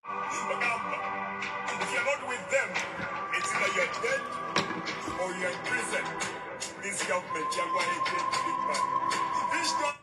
If you're not with them, it's either you're dead or you're in prison. This government, you're going to get big man. This government.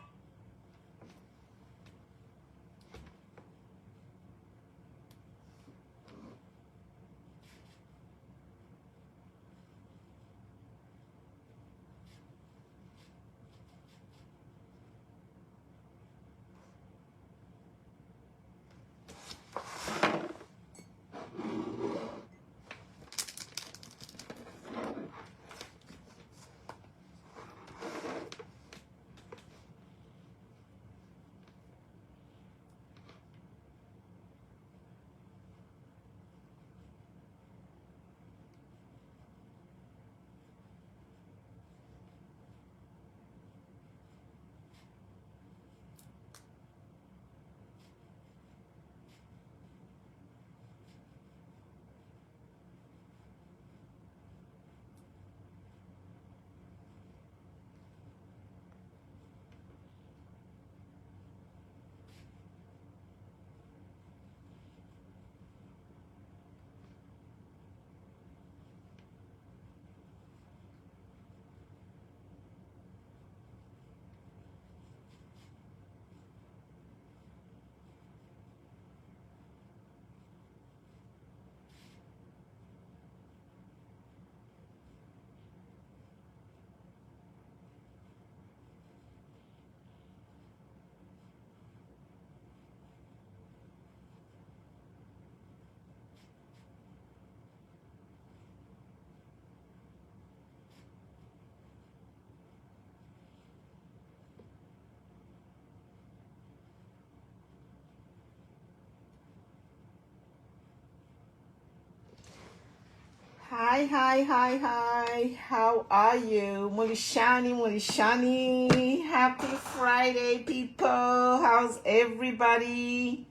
Hi, hi, hi, hi. How are you? Mulishani, Mulishani. Happy Friday, people. How's everybody?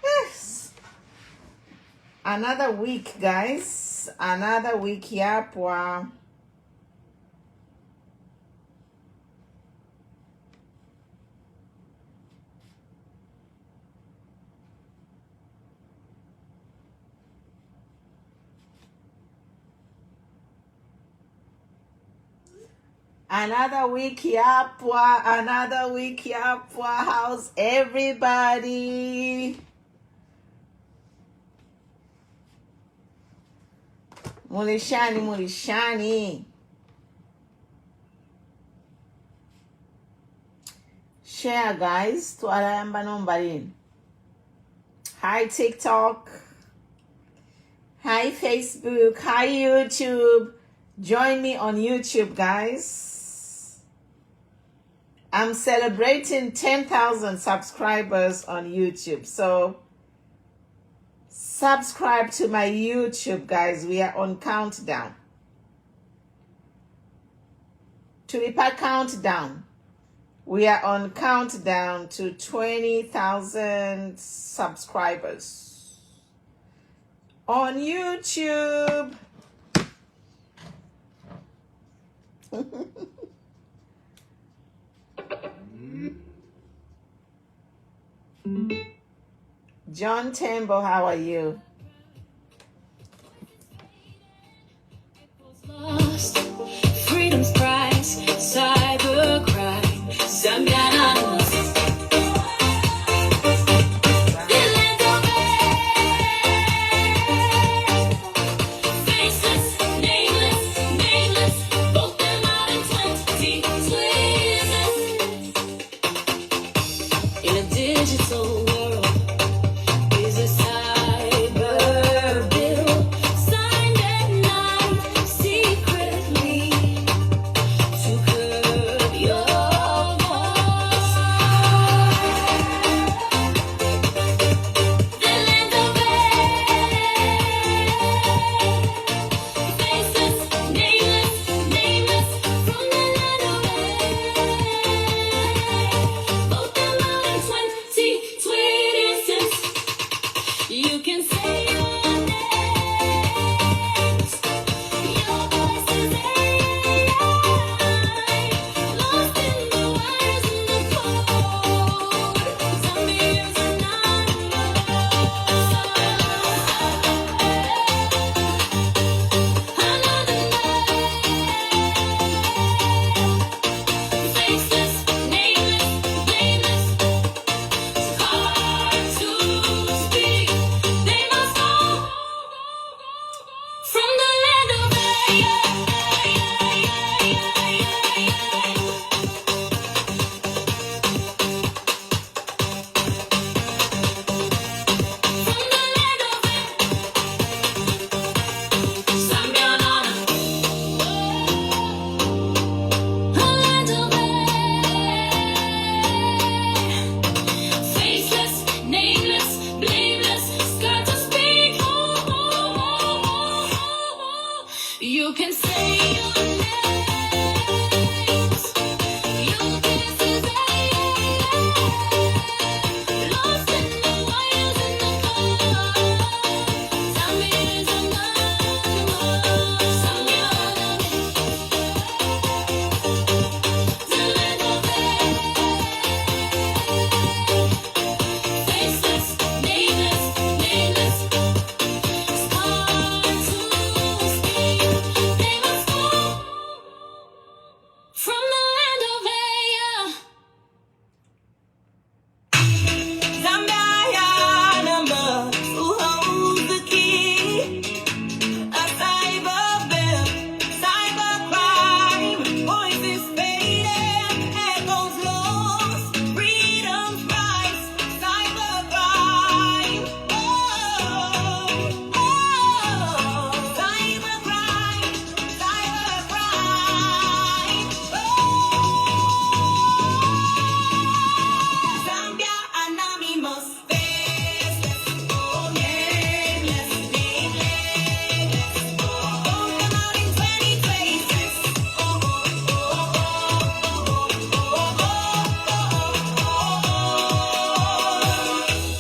Yes. Another week, guys. Another week, yapwa. Another week, yapwa. Another week, yapwa. How's everybody? Mulishani, Mulishani. Share, guys. Tuaramba nombarin. Hi, TikTok. Hi, Facebook. Hi, YouTube. Join me on YouTube, guys. I'm celebrating 10,000 subscribers on YouTube. So subscribe to my YouTube, guys. We are on countdown. Tulipa countdown. We are on countdown to 20,000 subscribers on YouTube. John Tembo, how are you? Lost, freedom's price, cybercrime, ZAMBIA. In a digital world, is a cyber You can say your names. Your kisses lost in the wires in the car. Zambia is anonymous. Zambia faceless, nameless, nameless. Stars who speak, they must go from the land of Aya. Zambia number who holds the key. A cyber bill, cyber crime, voices fading, echoes lost, freedom's price, cyber crime. Oh, oh, cyber crime, cyber crime. Zambia anonymous, faceless, oh, nameless, nameless. Vote them out in 20 places. Oh, oh, oh,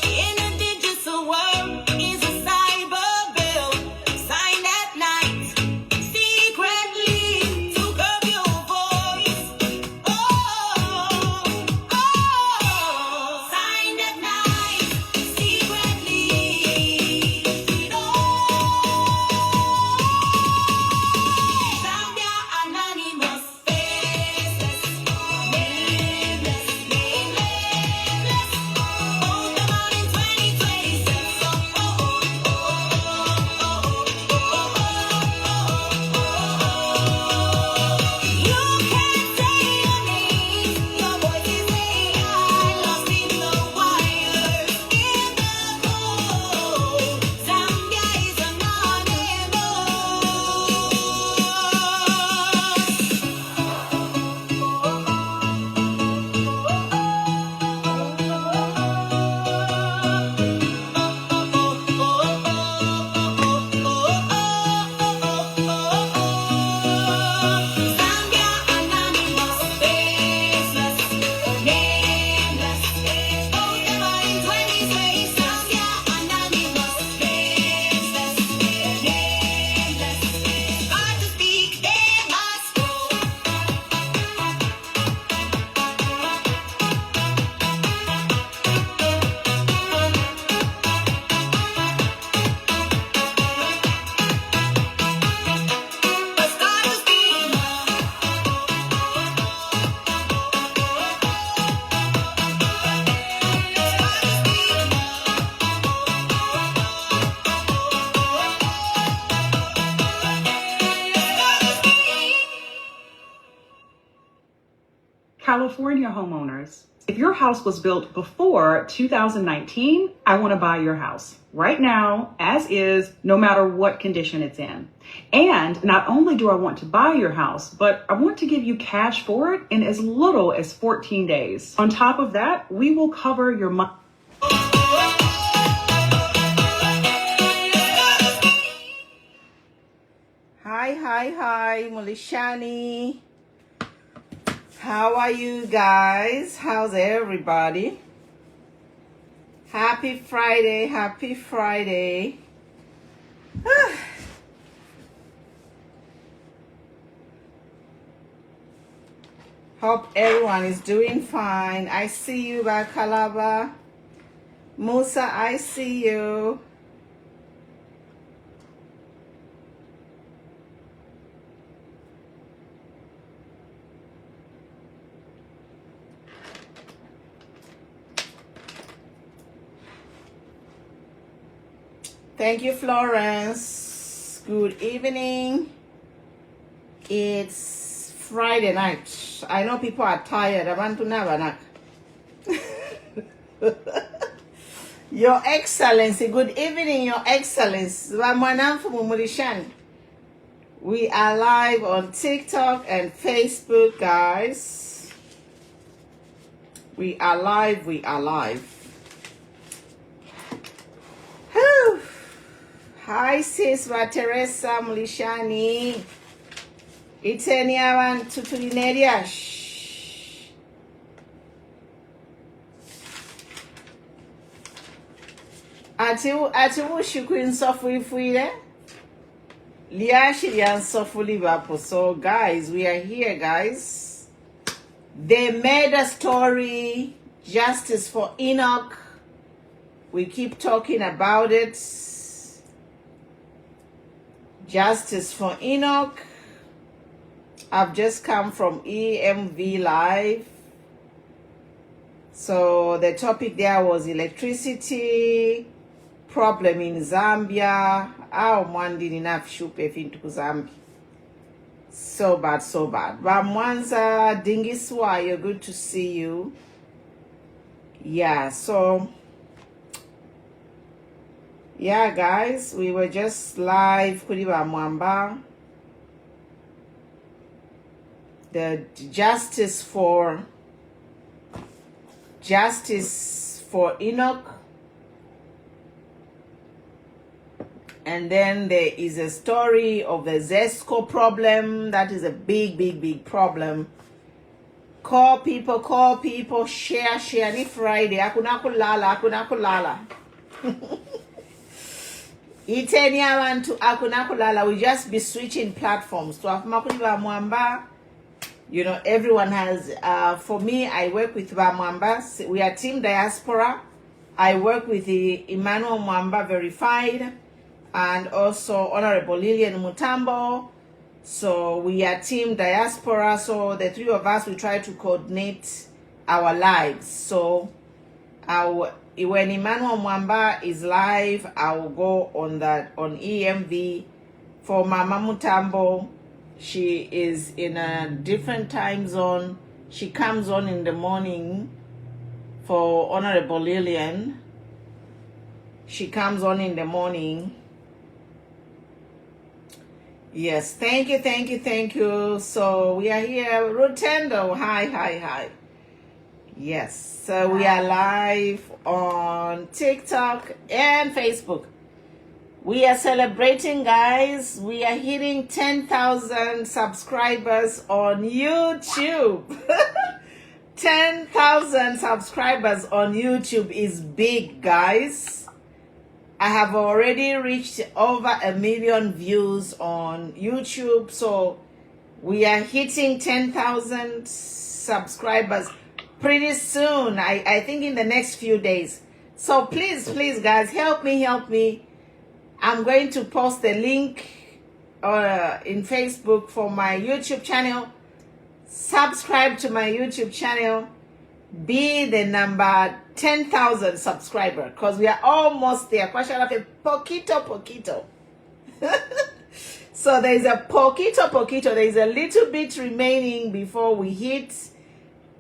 in a digital world is a cyber bill signed at night, secretly to curb your voice. Oh, signed at night, secretly. Zambia anonymous, faceless, nameless, nameless. Vote them out in 20 places. You can't say your name. Your voice is AI, lost in the wires, in the cold. Zambia is Zambia anonymous, faceless, nameless. Vote them out in 20 places. Zambia anonymous, faceless, nameless. Hard to speak, they must go. But start to speak now. California homeowners, if your house was built before 2019, I want to buy your house right now, as is, no matter what condition it's in. And not only do I want to buy your house, but I want to give you cash for it in as little as 14 days. On top of that, we will cover your month. Hi, Mulishani. How are you guys? How's everybody? Happy Friday, happy Friday. Hope everyone is doing fine. I see you, Bakalaba. Musa, I see you. Thank you, Florence. Good evening. It's Friday night. I know people are tired. I want to know. Your Excellency. Good evening, Your Excellency. We are live on TikTok and Facebook, guys. We are live. Whew. Hi, sis Teresa Mulishani. Iteni abantu tulinerya. Ati wushiku insofulifwile. Liashi liansofulivapo. So guys, we are here, guys. They made a story, Justice for Enoch. We keep talking about it. Justice for Enoch. I've just come from EMV Live. So the topic there was electricity problem in Zambia. How mwandi enough shupe into Zambia. So bad, so bad. Bamwanza Dingiswa, you're good to see you. Yeah, so yeah, guys, we were just live kuri Bamwamba. The justice for Enoch. And then there is a story of the Zesco problem. That is a big problem. Call people, share. Ni Friday, hakuna kulala. Iteni abantu hakuna kulala. We just be switching platforms. So Mwamba, you know, everyone has, for me, I work with Mwamba. We are Team Diaspora. I work with the Emmanuel Mwamba Verified and also Honorable Lillian Mutambo. So we are Team Diaspora. So the three of us, we try to coordinate our lives. So when Emmanuel Mwamba is live, I will go on EMV. For Mama Mutambo, she is in a different time zone. She comes on in the morning. For Honorable Lillian, she comes on in the morning. Yes, thank you. So we are here. Rotendo, hi. Yes, so we are live on TikTok and Facebook. We are celebrating, guys. We are hitting 10,000 subscribers on YouTube. 10,000 subscribers on YouTube is big, guys. I have already reached over 1 million views on YouTube. So we are hitting 10,000 subscribers pretty soon. I think in the next few days. So please, guys, help me. I'm going to post the link in Facebook for my YouTube channel. Subscribe to my YouTube channel. Be the number 10,000 subscriber, because we are almost there. Poquito. So there is a poquito. There is a little bit remaining before we hit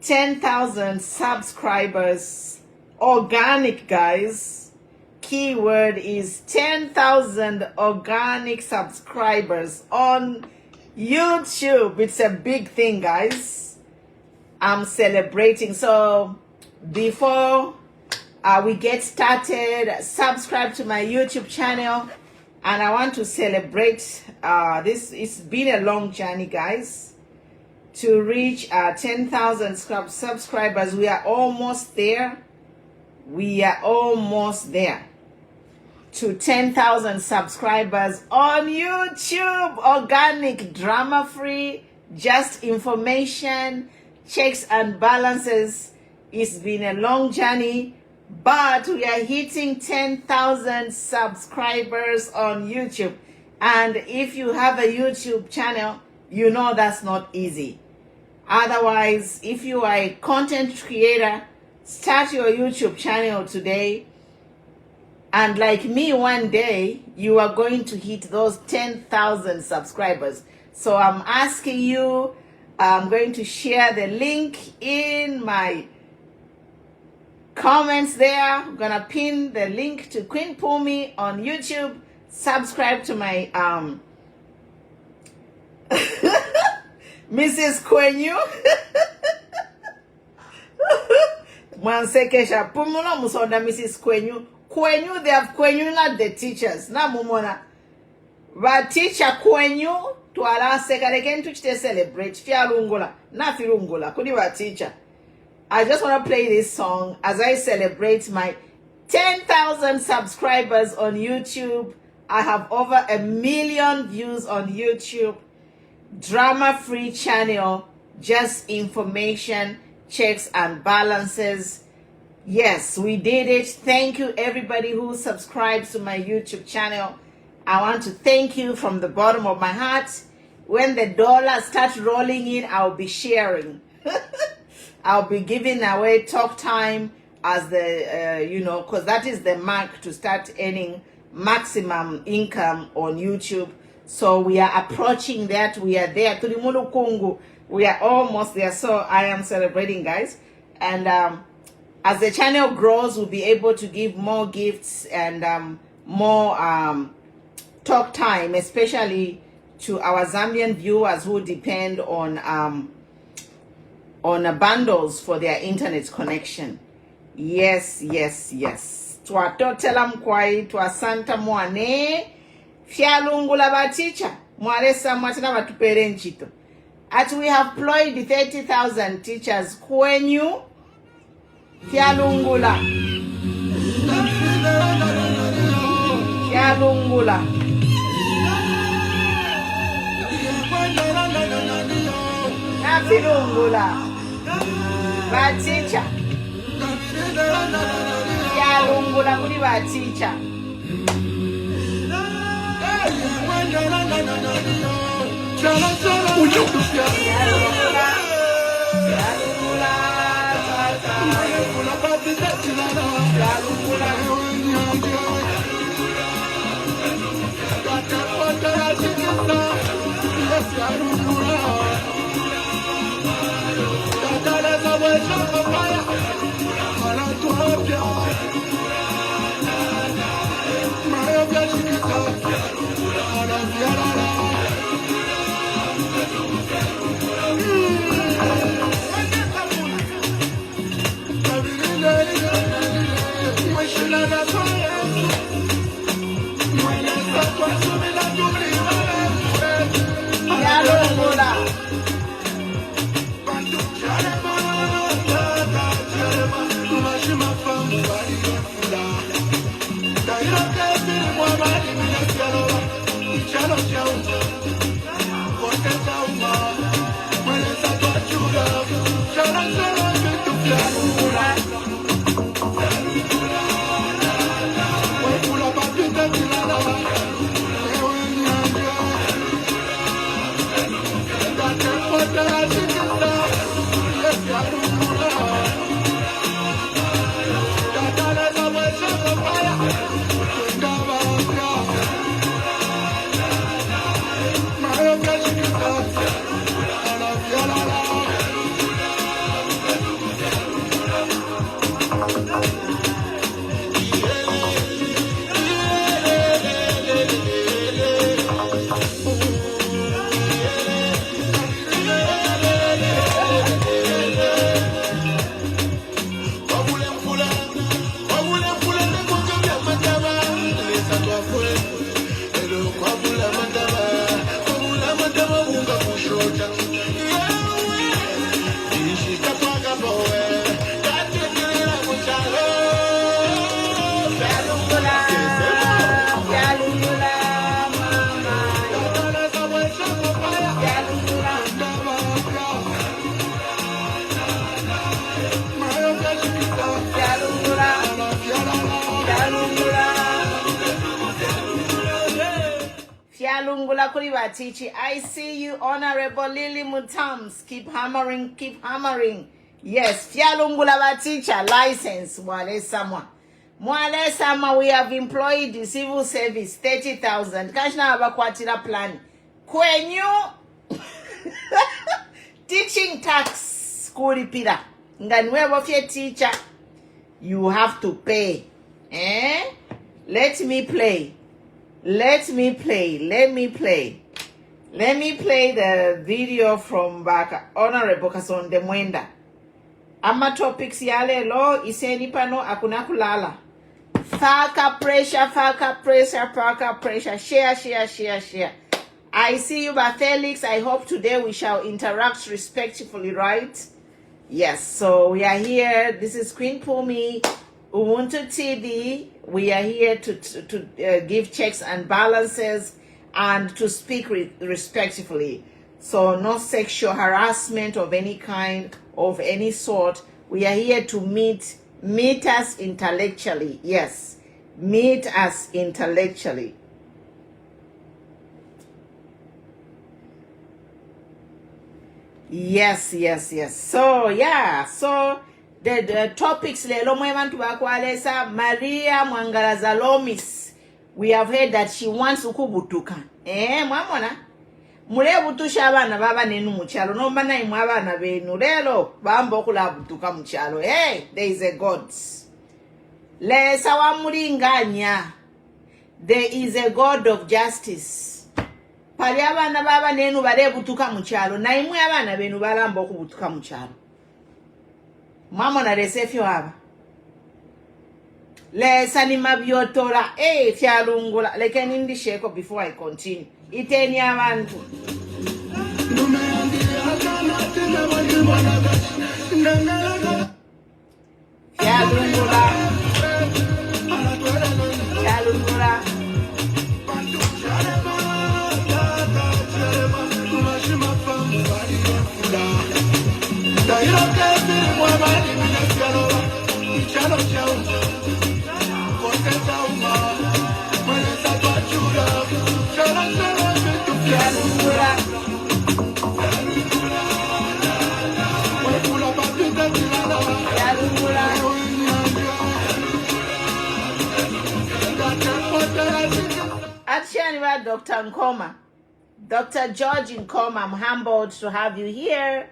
10,000 subscribers. Organic, guys. Keyword is 10,000 organic subscribers on YouTube. It's a big thing, guys. I'm celebrating. So before we get started, subscribe to my YouTube channel. And I want to celebrate this. It's been a long journey, guys, to reach 10,000 subscribers. We are almost there. To 10,000 subscribers on YouTube. Organic, drama-free, just information, checks and balances. It's been a long journey, but we are hitting 10,000 subscribers on YouTube. And if you have a YouTube channel, you know that's not easy. Otherwise, if you are a content creator, start your YouTube channel today. And like me, one day, you are going to hit those 10,000 subscribers. So I'm asking you, I'm going to share the link in my comments there. I'm going to pin the link to Queen Pumi on YouTube. Subscribe to my Mrs. Kwenyu. Mwansekesha pumuno musonda Mrs. Kwenyu. Kwenyu, they have Kwenyu, not the teachers. Na mumona. But teacher Kwenyu, twala sekaleken tuchite celebrate fyalungula na filungula kuli wa teacher. I just want to play this song as I celebrate my 10,000 subscribers on YouTube. I have over 1 million views on YouTube. Drama-free channel, just information, checks and balances. Yes, we did it. Thank you everybody who subscribes to my YouTube channel. I want to thank you from the bottom of my heart. When the dollars start rolling in, I'll be sharing. I'll be giving away talk time as the, because that is the mark to start earning maximum income on YouTube. So we are approaching that. We are there. We are almost there. So I am celebrating, guys. And as the channel grows, we'll be able to give more gifts and more talk time, especially to our Zambian viewers who depend on bundles for their internet connection. Yes. Twatotela mkwai, twasanta mwane, fyalungula baticha, mwalesa mwatina batupere nchito. At we have employed 30,000 teachers kwenyu, fyalungula. Fyalungula. Na filungula. Baticha. Fyalungula kuli baticha. I see you, Honorable Lily Mutams. Keep hammering, keep hammering. Yes, Fialungula Baticha license. Mwale Sama, we have employed the civil service 30,000. Kashna abakwatira plan. Kwenyu teaching tax kuripira. Nganwevo fye teacher, you have to pay. Let me play the video from back Honorable Kasonde Mwenda. Ama topics yale lo iseni pano akuna kulala. Faka pressure. Share. I see you, but Felix, I hope today we shall interact respectfully, right? Yes, so we are here. This is Queen Pumi, Ubuntu TV. We are here to give checks and balances and to speak respectfully. So no sexual harassment of any kind, of any sort. We are here to meet us intellectually. Yes, meet us intellectually. Yes. So yeah, so the topics lelo mwebantu bakwalesa Maria Mwangalaza Lomis. We have heard that she wants ukubutuka. Mwamona mulebutusha abana baba nenu mukyalo nomba nayi mwabana benu lelo bamba okulabutuka mukyalo. Hey, there is a God. Lesa wamulinganya. There is a God of justice. Pali abana baba nenu balebutuka mukyalo naye mwe abana benu balamba okubutuka mukyalo. Mwamona lesefyo aba. Lesa ni mabyotola fyalungula. Lekeni ndisheko before I continue. Iteni abantu. Fyalungula. Actually, Dr. Nkoma, Dr. George Nkoma, I'm humbled to have you here.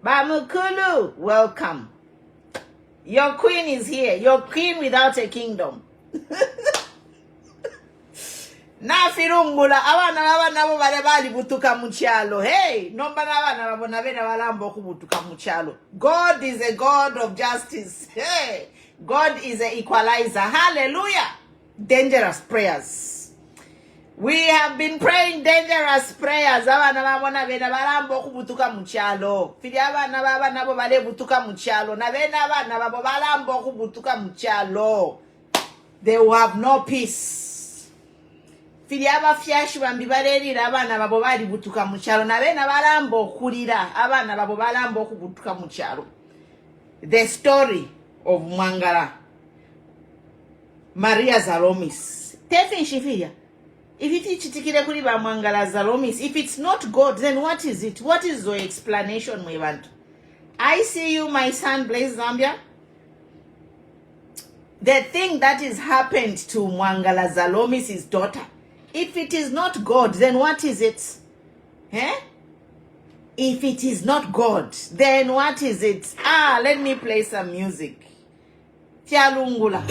Bamukulu, welcome. Your queen is here. Your queen without a kingdom. Na firungula abana baba nabo bale bali butuka mukyalo. Hey, nomba nabana babona bena balamba okubutuka mukyalo. God is a God of justice. Hey, God is an equalizer. Hallelujah. Dangerous prayers. We have been praying dangerous prayers. Abana babona bena balamba okubutuka mukyalo. Fili abana baba nabo bale butuka mukyalo. Na bena abana babo balamba okubutuka mukyalo. They will have no peace. Fili abafyashi bambi balelira abana babo bali butuka mukyalo na bena balamba okulira abana babo balamba okubutuka mukyalo. The story of Mwangala Maria Zalomis. Tefi shifiya. If it chitikire kuri ba Mwangala Zalomis, if it's not God, then what is it? What is the explanation we want? I see you, my son, Blaze Zambia. The thing that is happened to Mwangala Zalomis, his daughter, if it is not God, then what is it? If it is not God, then what is it? Let me play some music. Tialungula.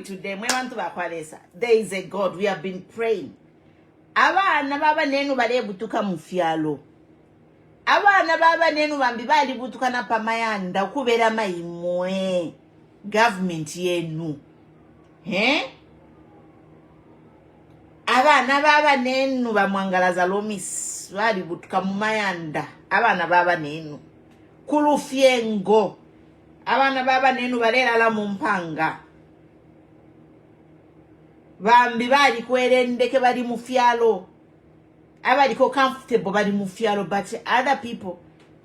Today, there is a God. We have been praying. Abana baba nenu bale butuka mufyalo. Abana baba nenu bambi bali butuka na pamayanda kubera mayimwe government yenu. Abana baba nenu ba Mwangala Zalomis bali butuka mumayanda. Abana baba nenu kulufyengo. Abana baba nenu balera la mumpanga. Bambi bali kwerendeke bali mufyalo. abaliko comfortable bali mu fyalo, but other people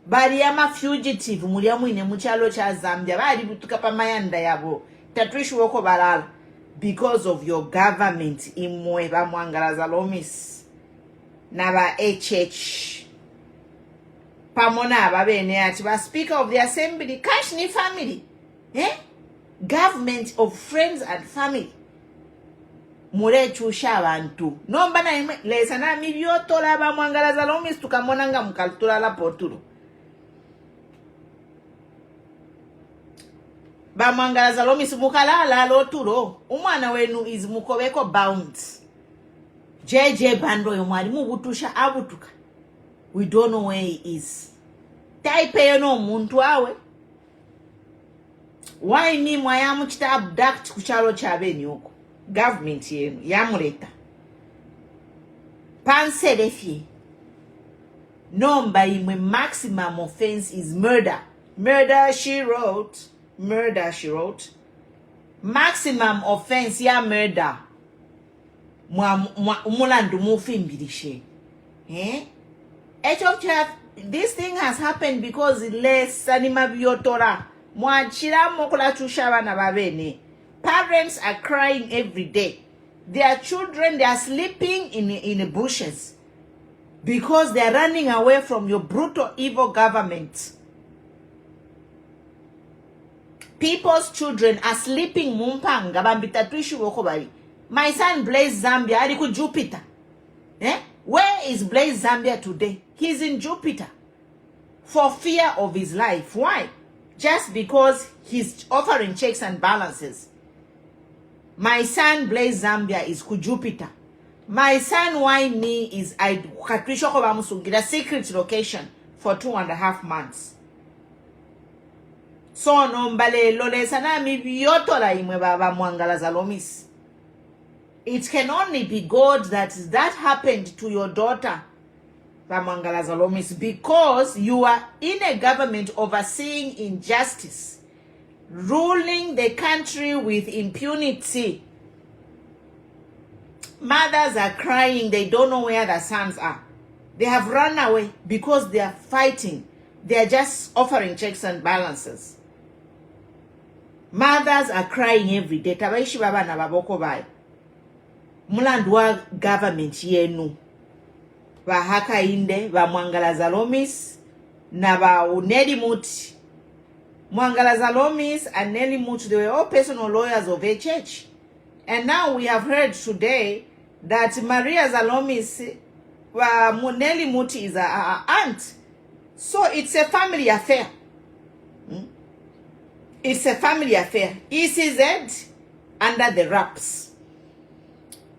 bali ama fugitive mulya mwine mu kyalo kya Zambia bali butuka pa mayanda yabo tatwishuwoko balala because of your government imwe bamwangalaza lomis naba HH pamona ababene ati ba speaker of the assembly cash ni family government of friends and family mulechusha abantu nomba na imwe lesa na mibyotola bamwangalaza lomis tukamona nga mukalutula la potulo bamwangalaza lomis mukalala lotulo umwana wenu is mukobeko bound JJ bando yo mwali mubutusha abutuka we don't know where he is type yo no muntu awe why ni mwayamu kita abduct kuchalo chabeni huko government yenu yamuleta panselefie nomba imwe maximum offense is murder she wrote maximum offense ya murder umulandu mufimbilishe this thing has happened because lesa ni mabyotora mwachira mokula chusha bana babene. Parents are crying every day. Their children, they are sleeping in the bushes because they are running away from your brutal, evil government. People's children are sleeping mumpanga bambita twishu wokobali. My son Blaze Zambia aliku Jupiter. Where is Blaze Zambia today? He's in Jupiter for fear of his life. Why? Just because he's offering checks and balances. My son Blaze Zambia is ku Jupiter. My son why me is I katwisho ko bamusungira secret location for 2.5 months. So nombale lolesa na mi byotola imwe baba mwangalaza lomis. It can only be God that happened to your daughter bamwangalaza lomis because you are in a government overseeing injustice, ruling the country with impunity. Mothers are crying, they don't know where their sons are. They have run away because they are fighting. They are just offering checks and balances. Mothers are crying every day. Tabaishi baba na baboko bayo. Mulandwa government yenu. Bahaka inde, ba mwangalaza lomis, na ba uneli muti. Mwangalaza lomis and Nelly Muti, they were all personal lawyers of HH. And now we have heard today that Maria Zalomis, Nelly Muti is her aunt. So it's a family affair. It's a family affair. ECZ under the wraps.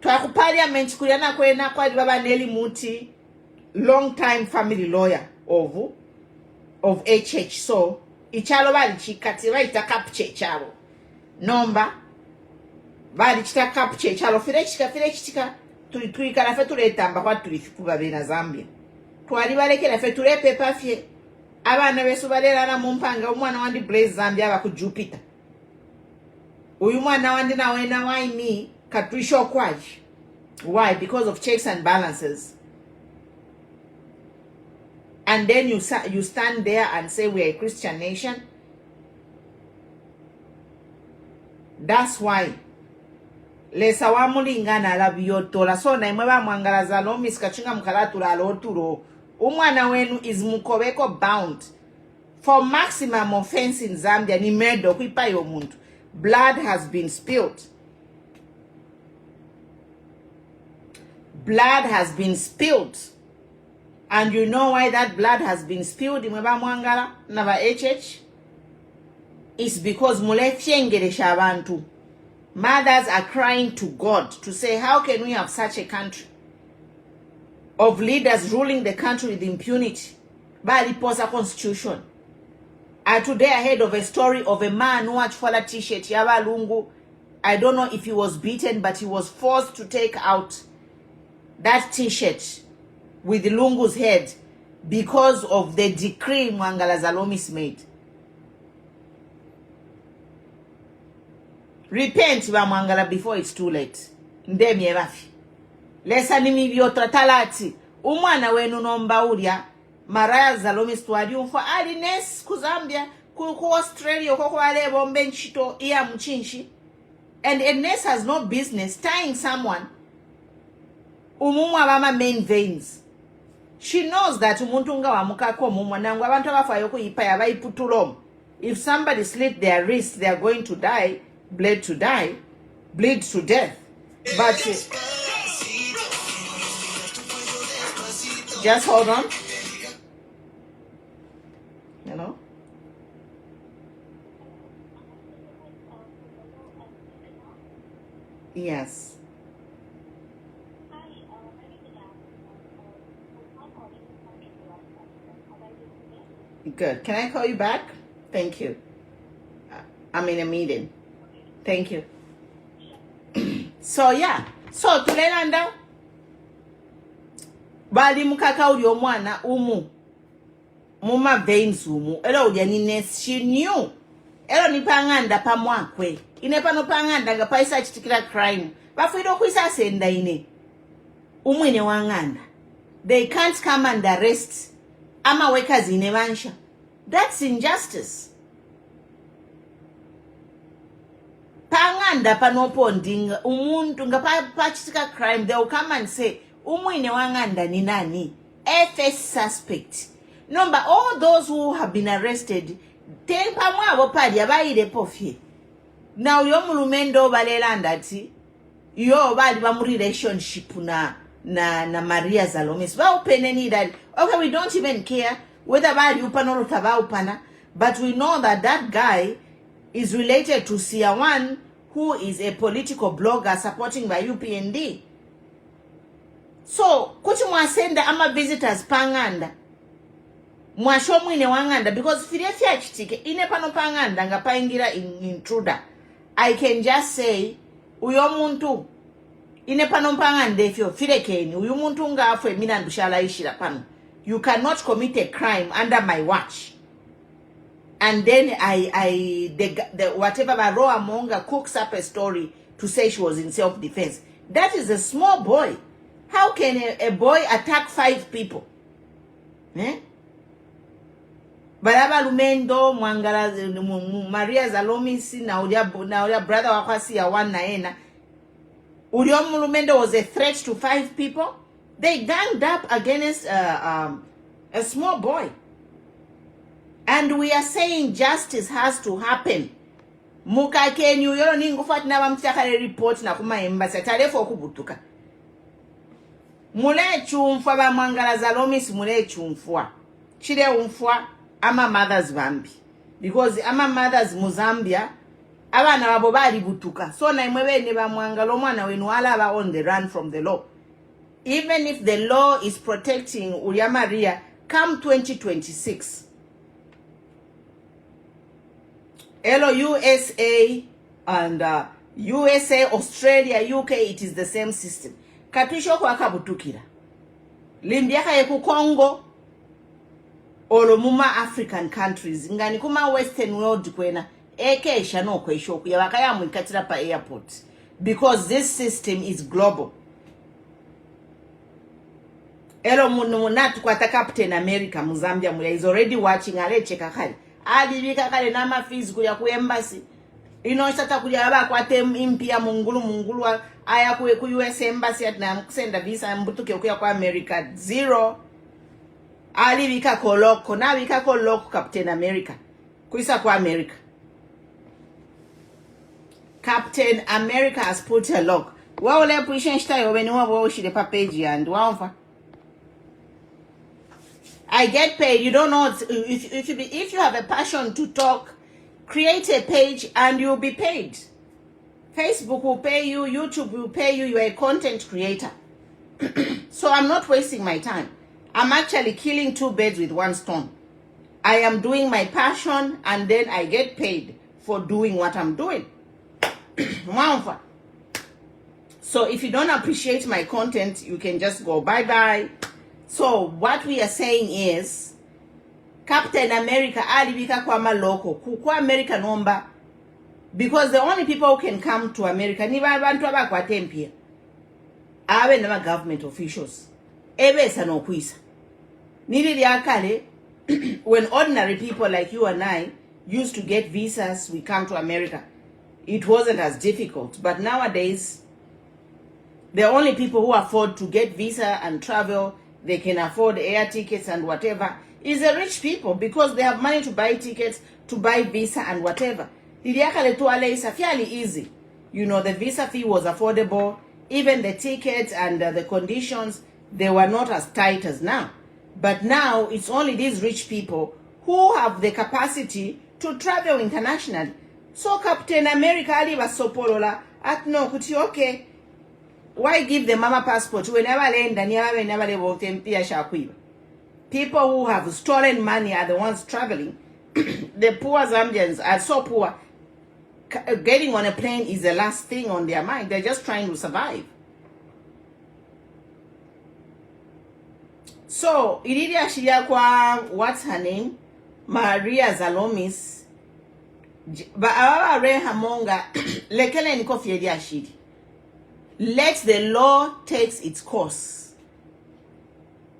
Twa parliament kuyana kwena kwa baba Nelly Muti, long time family lawyer of HH. So ichalo bali chikati baita capture chalo nomba bali chita capture chalo fire chika tuikala fe tuletamba kwa tulifikuba bena Zambia twali balekera fe tulepe pafye abana besu balera na mumpanga umwana wandi Blaze Zambia aba ku Jupiter uyu mwana wandi na wena why me katwisho kwaji. Why? Because of checks and balances. And then you stand there and say we are a Christian nation. That's why lesa wamulingana la byotola so na imwe bamwangalaza lomis kachinga mkalatula loturo umwana wenu is mukobeko bound for maximum offense in Zambia ni murder kwipa yo muntu. Blood has been spilled. Blood has been spilled. And you know why that blood has been spilled in Mwangala, Nava HH? It's because mulefyengeresha abantu. Mothers are crying to God to say, how can we have such a country of leaders ruling the country with impunity? Bali posa constitution. And today I heard of a story of a man who had a t-shirt, Yaba Lungu. I don't know if he was beaten, but he was forced to take out that t-shirt with Lungu's head because of the decree Mwangala Zalomis made. Repent ba Mwangala before it's too late. Ndemi ebafi. Lesa nimi biotra talati. umwana wenu nombaulya Maraya Zalomis twali umfa ali nes ku Zambia ku Australia ko kwale bombe nchito iya mchinshi, and a nurse has no business tying someone umumwa bama main veins. She knows that umuntu nga wamukako umumwa nangu abantu abafayo kuyipa yabayiputulomu. If somebody slit their wrist, they are going to die, bleed to death. But just hold on. You know? Yes. Good. Can I call you back? Thank you. I'm in a meeting. Thank you. So yeah. So tulelanda bali mukaka uli omwana umu muma veins umu elo ulya nines. She knew elo nipanganda pamwakwe ine pano panganda nga paisa chitikira crime bafuido kuisa senda ine umwine wanganda. They can't come and arrest ama workers in Evansha. That's injustice. Panganda panopondinga umuntu nga pachitika crime, they will come and say umwine wanganda ni nani, first suspect. Number all those who have been arrested ten pamwabo pali abayire pofye. Now yo mulumendo balelanda ati yo bali ba mu relationship na Maria Zalomis ba upene that. Okay, we don't even care whether bali upana or taba upana, but we know that guy is related to Siawan, who is a political blogger supporting by UPND. So kuti mwasenda ama visitors panganda mwasho mwine wanganda, because firefia chitike ine pano panganda nga paingira intruder. I can just say uyo muntu ine pano panganda efyo firekeni uyo muntu nga afwe mina ndushala ishira pano. You cannot commit a crime under my watch. And then the whatever Baroa Monga cooks up a story to say she was in self-defense. That is a small boy. How can a boy attack 5 people? Eh? Baraba Lumendo, Mwangala, Maria Zalomis, na ulia brother wakwasi ya wan naena. Uliom Lumendo was a threat to 5 people. They ganged up against a small boy. And we are saying justice has to happen. Muka kenyu yoro ningufati na wamtakare report na kuma embassy tarefu okubutuka. Mule chumfwa ba Mwangala Zalomis mule chumfwa. Chile umfwa ama mothers bambi. Because ama mothers mu Zambia abana babo bali butuka. So na imwe bene ba Mwangala omwana wenu ala ba on the run from the law. Even if the law is protecting Ulia Maria, come 2026. USA and USA, Australia, UK, it is the same system. Katusho kwa kabutukira. Limbiaka yeku Congo, olomuma African countries. Ngani kuma Western world kwena. Eke ishano kwe shoku. Yawakaya mwikatira pa airport. Because this system is global. Elo munatu kwa ta Captain America Muzambia mula is already watching ale cheka kali. Alibika kale na mafizi kuya ku embassy. Inoshata kuya aba kwa tem impia mungulu aya ku US embassy at na kusenda visa mbutuke kuya kwa America 0. Alibika koloko na bika koloko Captain America. Kuisa kwa America. Captain America has put a lock. Wa ole puishen shtayo when wa wo shide pa page and wa I get paid. You don't know if you have a passion to talk, create a page and you'll be paid. Facebook will pay you, YouTube will pay you. You're a content creator. So I'm not wasting my time. I'm actually killing 2 birds with 1 stone. I am doing my passion and then I get paid for doing what I'm doing. So if you don't appreciate my content, you can just go bye-bye. So what we are saying is Captain America alibika kwa maloko kwa America nomba, because the only people who can come to America ni bantu abakwa tempia abe na government officials. ebesa no kwisa nili lyakale when ordinary people like you and I used to get visas, we come to America, it wasn't as difficult. But nowadays, the only people who afford to get visa and travel, they can afford air tickets and whatever, is the rich people, because they have money to buy tickets, to buy visa and whatever. Liliakale tuale is fairly easy. You know, the visa fee was affordable. Even the tickets and the conditions, they were not as tight as now. But now it's only these rich people who have the capacity to travel internationally. So Captain America ali basopolola at no kuti okay. Why give the mama passport whenever lenda never level tempia shakwiba? People who have stolen money are the ones traveling. The poor Zambians are so poor. Getting on a plane is the last thing on their mind. They're just trying to survive. So, ilidia shia kwa, what's her name? Maria Zalomis. Ba awa reha monga lekele niko fiedia shidi. Let the law takes its course.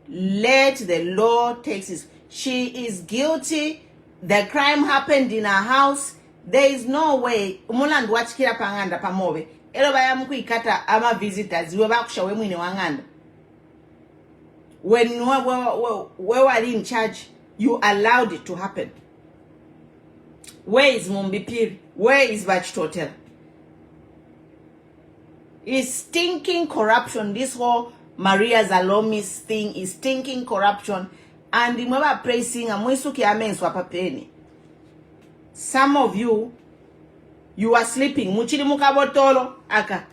Let the law takes its. She is guilty. The crime happened in her house. There is no way. Umulandu wachikira panganda pamobe. Elo baya mku ikata ama visitors. Iwe bakusha we mwine wanganda. When we were in charge, you allowed it to happen. Where is Mumbipiri? Where is Bachtotel? It's stinking corruption. This whole Maria Zalomis thing is stinking corruption. And remember praising Amwisuki Amenswa Papeni. Some of you are sleeping. Muchili mukabotolo aka.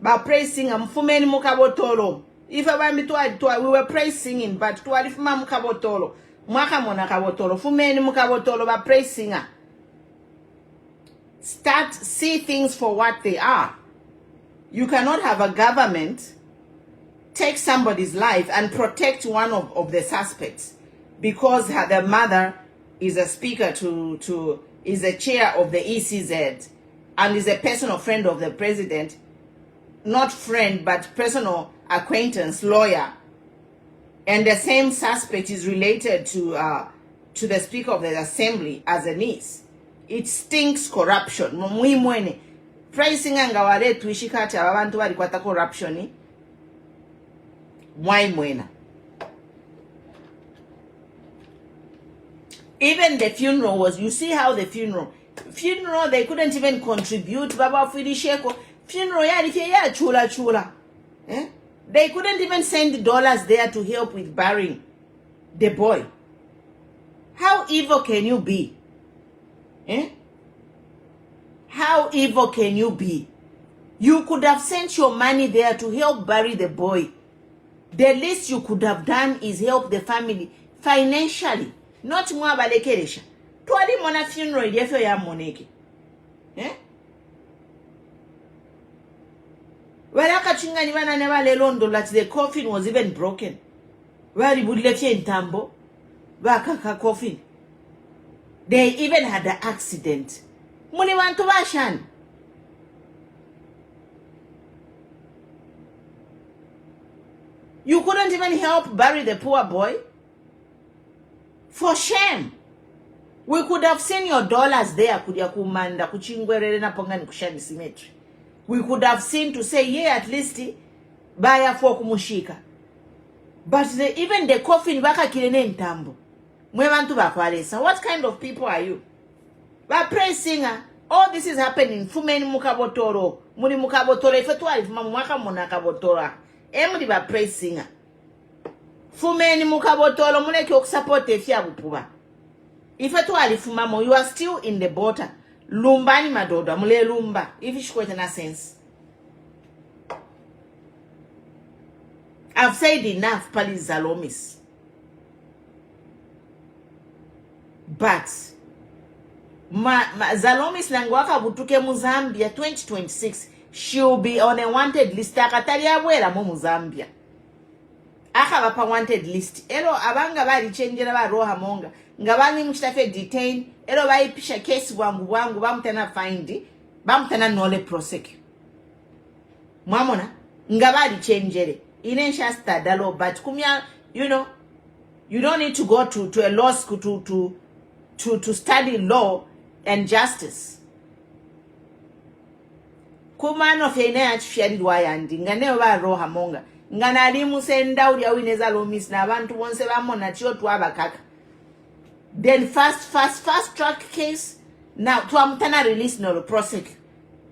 Ba praising Amfumeni mukabotolo. If I were we were praise singing, but to alifuma mukabotolo. Mwaka mona kabotolo. Fumeni mukabotolo ba praise singer. Start see things for what they are. You cannot have a government take somebody's life and protect one of the suspects because the mother is a speaker is a chair of the ECZ and is a personal friend of the president, not friend but personal acquaintance, lawyer, and the same suspect is related to the speaker of the assembly as a niece. It stinks corruption. Mwimwene pricing anga wale tuishikati abantu bali kwata corruption mwimwena. Even the funeral was, you see how the funeral they couldn't even contribute. Baba Fidisheko funeral ya chula. Eh? They couldn't even send dollars there to help with burying the boy. How evil can you be? Eh? How evil can you be? You could have sent your money there to help bury the boy. The least you could have done is help the family financially. Not mwa balekeresha. Tuwali mwana funeral yefyo ya moneke. Eh? Walaka chingani wana never lelondo that the coffin was even broken. Wali budleche ntambo. Wakaka coffin. They even had an accident. Muni wantu bashan. You couldn't even help bury the poor boy. For shame. We could have seen your dollars there. Kudia kumanda kuchingwerere na pongani kushani symmetry. We could have seen to say, yeah, at least baya for kumushika. But even the coffin baka kilene ntambo. Mwebantu bakwalesa. What kind of people are you? Ba praise singer. All this is happening. Fumeni mukabotoro. Muni mukabotoro. Ifetu alifuma mwaka munakabotora. Emudi ba praise singer. Fumeni mukabotoro. Muneki okusupport efya bupuba. Ifetu alifuma mo. You are still in the border. Lumbani madoda. Mule lumba. If it's quite in sense. I've said enough, Pali Zalomis. But Zalomis Langwaka butuke Muzambia 2026. She'll be on a wanted list. Akatalia wera mu Muzambia. Aka bapa wanted list. Elo abanga bali chenjera ba roha monga. Ngabani mshtafe detain. Elo ba ipisha case wangu bamutana find. Bamutana nole prosecute. Mwamona ngabali chenjere. inensha stadalo, but kumya, you know, you don't need to go to a law school to study law and justice. Kumano fene achifyari wayandi ngane wa roha monga ngana alimu senda uli awineza lo miss na abantu bonse bamona tio twabakaka. Then fast track case now twamtana release no prosecute.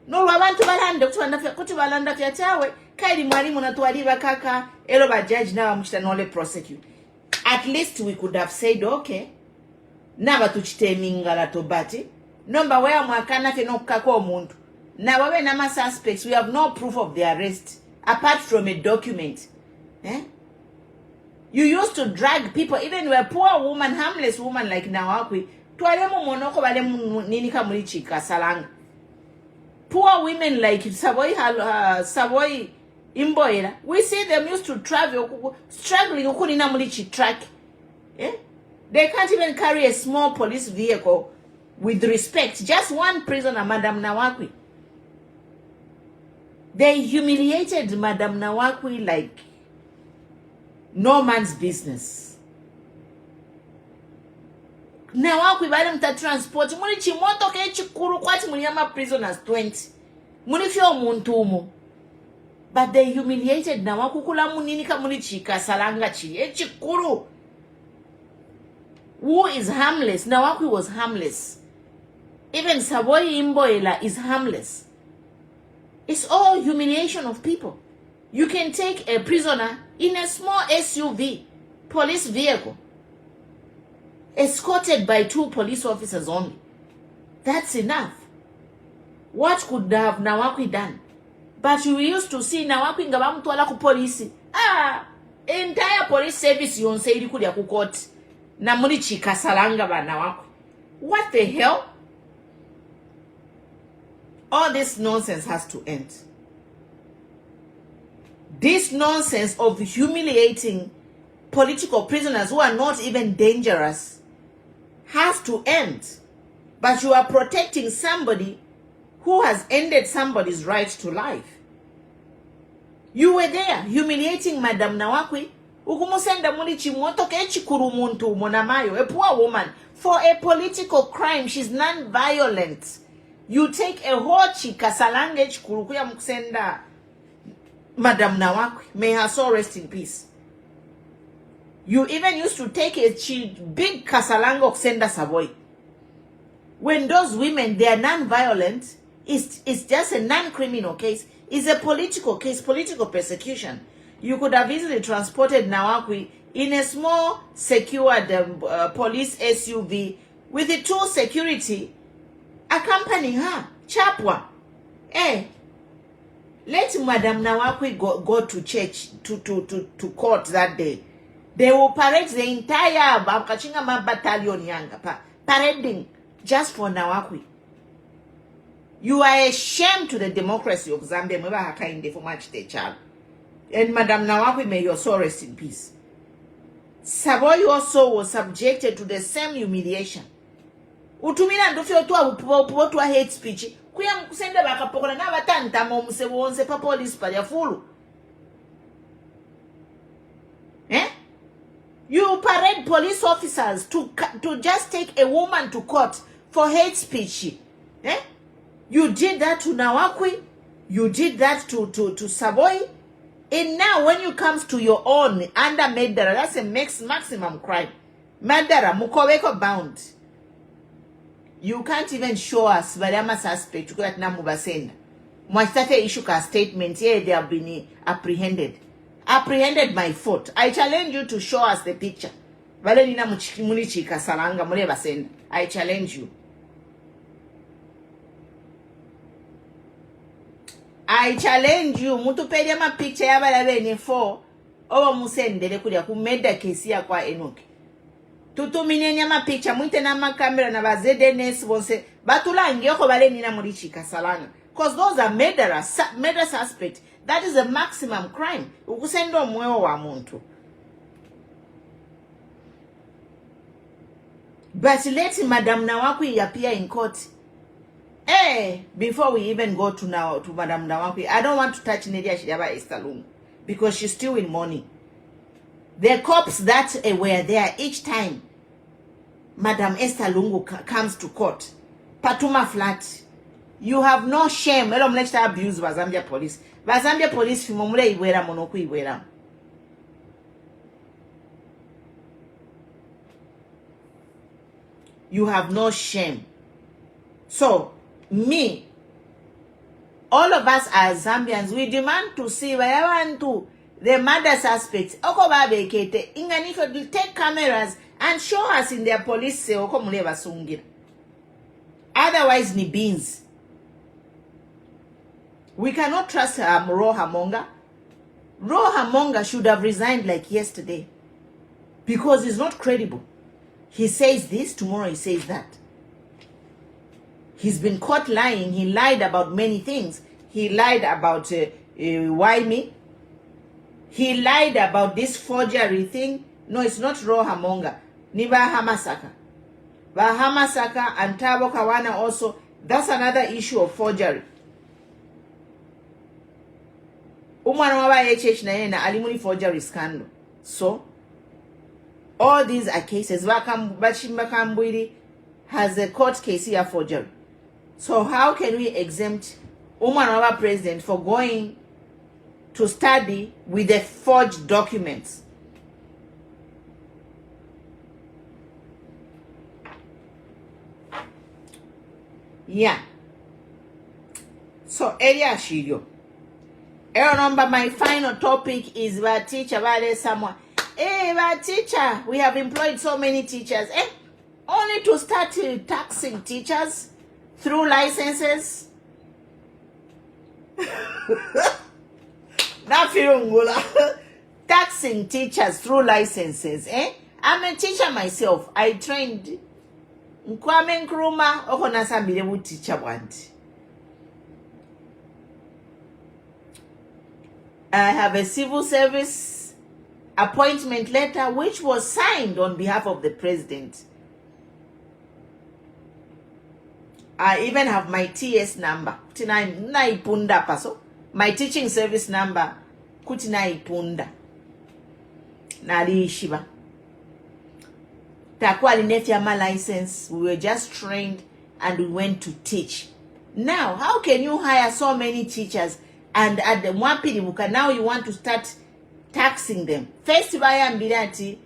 No abantu balande kuti balanda fyatawe kaili mwalimu na twaliba kaka elo ba judge na bamuchita nole prosecute. At least we could have said okay. Naba tuchiteminga tobati. Nomba wea mwakana fe no kako omuntu. Na wawe nama suspects, we have no proof of the arrest apart from a document. You used to drag people, even a poor woman, harmless woman like Nawakwi. Tualemu monoko balemu nini kamulichi kasalanga. Poor women like Savoy Imboera, we see them used to travel, struggling ukunina mulichi track. They can't even carry a small police vehicle with respect. Just one prisoner, Madam Nawakwi. They humiliated Madam Nawakwi like no man's business. Nawakwi bale mta transport. Muli chimoto ke chikuru kwati muli ama prisoners 20. Muli fyo muntumu. But they humiliated Nawakwi kula munini ka muli chika salanga chi. Chikuru. Who is harmless? Nawakwi was harmless. Even Savoy Imboela is harmless. It's all humiliation of people. You can take a prisoner in a small SUV, police vehicle, escorted by 2 police officers only. That's enough. What could have Nawakwi done? But we used to see Nawakwi ngabamutwala ku police. Entire police service yonse iri kuli ku court. Na muri chikasalanga ba Nawakwi. What the hell? All this nonsense has to end. This nonsense of humiliating political prisoners who are not even dangerous has to end. But you are protecting somebody who has ended somebody's right to life. You were there humiliating Madam Nawakwi. Ukumusenda muli chimoto ke chikuru muntu monamayo, a poor woman, for a political crime. She's non-violent. You take a hochi kasalange chikuru kuya mukusenda Madam Nawakwi. May her soul rest in peace. You even used to take a big kasalango kusenda Savoy. When those women, they are non-violent, it's just a non-criminal case. It's a political case, political persecution. You could have easily transported Nawakwi in a small, secured police SUV with the 2 security accompanying her. Chapwa. Let Madam Nawakwi go to church, to court that day. They will parade the entire Bakachingama battalion yanga, parading just for Nawakwi. You are a shame to the democracy of Zambia. Meba hakainde for much the child. And Madam Nawakwi, may your soul rest in peace. Savoy also was subjected to the same humiliation. Utumina ndofyo tu hate speech. Kuya mkusenda bakapokona na batanta mo msebonse pa police pa yafulu. You parade police officers to just take a woman to court for hate speech. You did that to Nawakwi. You did that to Savoy. And now when you comes to your own under murder, that's a maximum crime. Murder, mukoweko bound. You can't even show us Badama suspect to get Namubasenda. Mwastate issue a statement here, they have been apprehended. Apprehended my foot. I challenge you to show us the picture. Valenina Mulichi Kasalanga Muleva send. I challenge you. I challenge you. Mutupedia ma picture ya balabeni for owa musendele kudia kumeda kesi ya kwa Enoki. Tutumine nyama picture mwite na makamera na bazedns bonse batula ngiyoko baleni na Mulichi Kasalanga. Because those are murderers, murder suspect. That is a maximum crime. Ukusendo mweo wa muntu. But let Madam Nawakwi appear in court. Before we even go to Madam Nawakwi, I don't want to touch Nedia Shidaba Estalungu. because she's stealing money. The cops that were there each time Madam Esther Lungu comes to court, Patuma flat. You have no shame. Elo mlechta abuse wa Zambia police. Ba Zambia police fimomule iwera monoku iwera. You have no shame. So, me, all of us as Zambians, we demand to see to the murder suspects. Oko babe kete, inganifo take cameras and show us in their police say oko muleba sungira. Otherwise, ni beans. We cannot trust Roha Monga. Roha Monga should have resigned like yesterday because he's not credible. He says this, tomorrow he says that. He's been caught lying. He lied about many things. He lied about why me. He lied about this forgery thing. No, it's not Roha Monga. Ni Bahamasaka. Bahamasaka and Tabo Kawana also. That's another issue of forgery. Umwana wa HH na yeye na alimuni forgery scandal. So, all these are cases. Bachimba Kambwili has a court case here forgery. So how can we exempt umwana wa president for going to study with the forged documents? Yeah. So area shiryo. Remember, my final topic is about teacher. Someone, hey, teacher, we have employed so many teachers. Only to start taxing teachers through licenses. Taxing teachers through licenses. I'm a teacher myself. I trained. Nkwame Nkrumah okona sambile mu teacher want. I have a civil service appointment letter which was signed on behalf of the president. I even have my TS number. My teaching service number. Kutina Nali Shiba. Takwa Linetiama license. We were just trained and we went to teach. Now, how can you hire so many teachers? And at the Mwapiribuka, now you want to start taxing them. First, Bayambirati,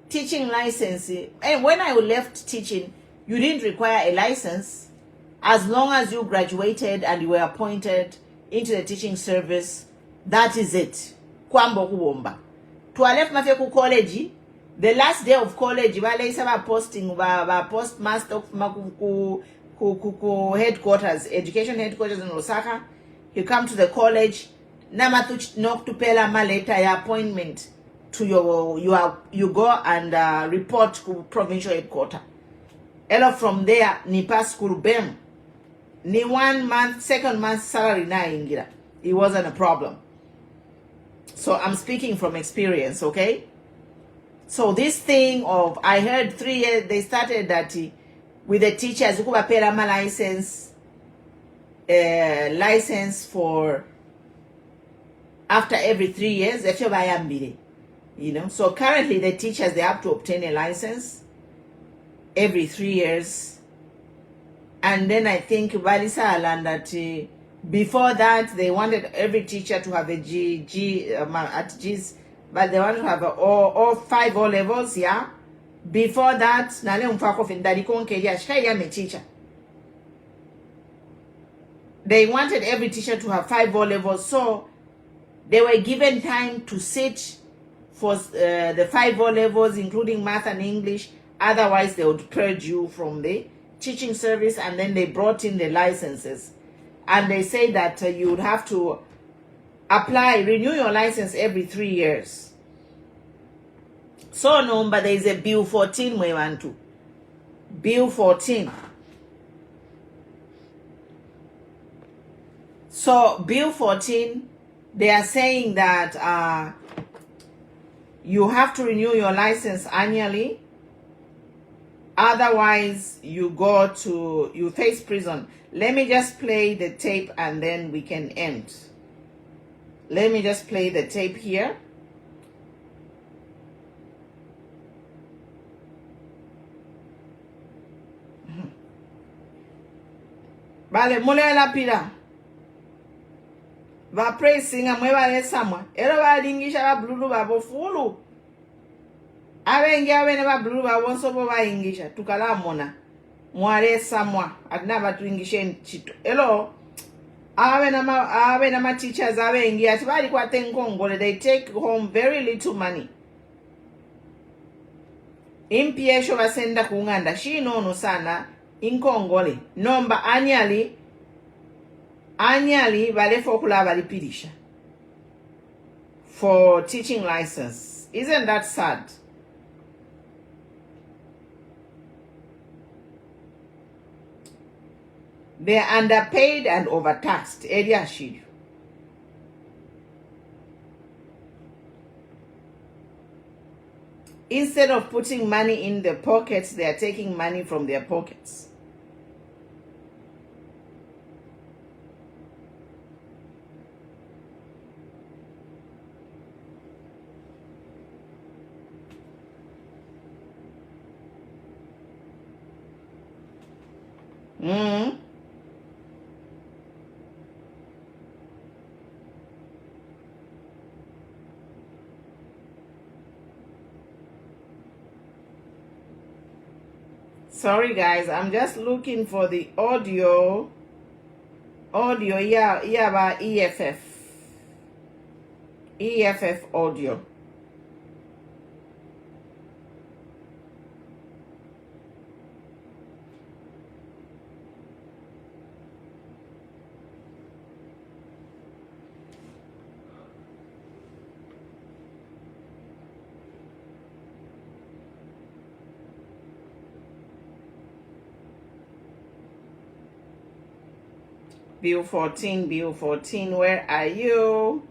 teaching license. And when I left teaching, you didn't require a license. As long as you graduated and you were appointed into the teaching service, that is it. Kwambo kuomba. To left Mafeku College, the last day of college, wale isaba posting ba postmaster ku headquarters, education headquarters in Osaka. You come to the college, namatu nok to pela maleta ya appointment to you go and report to provincial headquarters. Elo from there ni pass school bem. Ni 1 month, 2nd month salary na ingira. It wasn't a problem. So I'm speaking from experience, okay? So this thing of, I heard 3 years, they started that with the teachers, ukuba pela ma license for after every 3 years, you know. So currently the teachers, they have to obtain a license every 3 years. And then I think Balisa Alan that before that they wanted every teacher to have a at G's, but they wanted to have all 5 O levels, yeah. Before that, teacher. They wanted every teacher to have 5 O levels, so they were given time to sit for the 5 O levels, including math and English. Otherwise, they would purge you from the teaching service, and then they brought in the licenses. And they say that you would have to renew your license every 3 years. So, no, but there is a Bill 14 we want to. Bill 14. So, Bill 14, they are saying that you have to renew your license annually. Otherwise, you face prison. Let me just play the tape and then we can end. Let me just play the tape here. Vale, mulela pila. Va praising amwe vale samwa. Ero va lingisha va blulu va bofulu. Abengi abene ba blulu ba bonso bo ba ingisha. Tukala mona. Mware samwa. Adina ba tuingishe chito. Elo. Abena ma teachers abengi ati bali kwa tenkongole. They take home very little money. Impiesho basenda kunganda. Shinono sana. Inkongole. Nomba annually vale fokula vale pirisha for teaching license. Isn't that sad? They're underpaid and overtaxed. Area shield. Instead of putting money in their pockets, they are taking money from their pockets. Sorry guys, I'm just looking for the audio. Yeah, about EFF audio. Bill 14, where are you?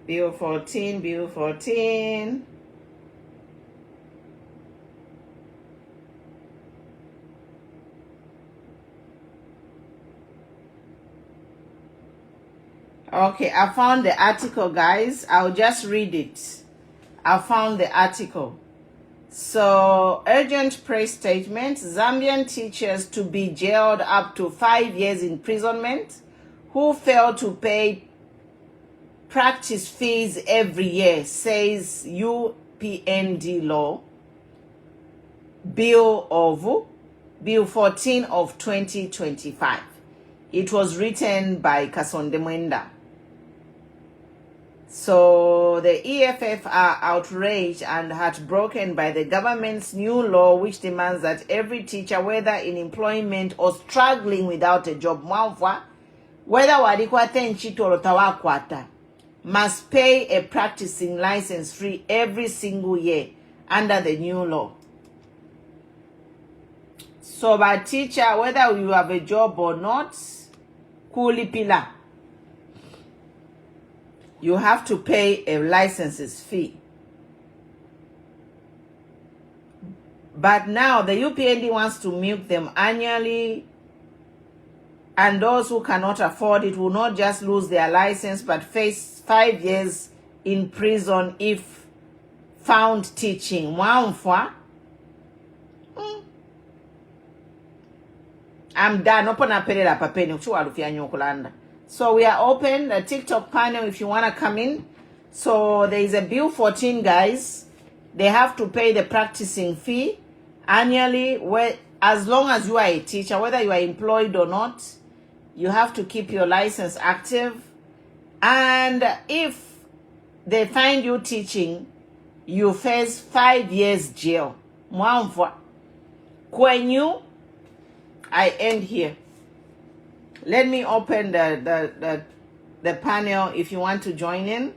Bill 14. Okay, I found the article, guys. I'll just read it. I found the article. So, urgent press statement. Zambian teachers to be jailed up to 5 years imprisonment who fail to pay practice fees every year, says UPND law. Bill 14 of 2025. It was written by Kasonde Mwenda. So the EFF are outraged and heartbroken by the government's new law, which demands that every teacher, whether in employment or struggling without a job, whether walikwata nchito lotawakwata, must pay a practicing license fee every single year under the new law. So by teacher, whether you have a job or not, kulipila, you have to pay a licenses fee. But now the UPND wants to milk them annually, and those who cannot afford it will not just lose their license but face 5 years in prison if found teaching. I'm done. So we are open, the TikTok panel, if you want to come in. So there is a Bill 14, guys. They have to pay the practicing fee annually, as long as you are a teacher, whether you are employed or not. You have to keep your license active. And if they find you teaching, you face 5 years jail. When I end here. Let me open the panel if you want to join in.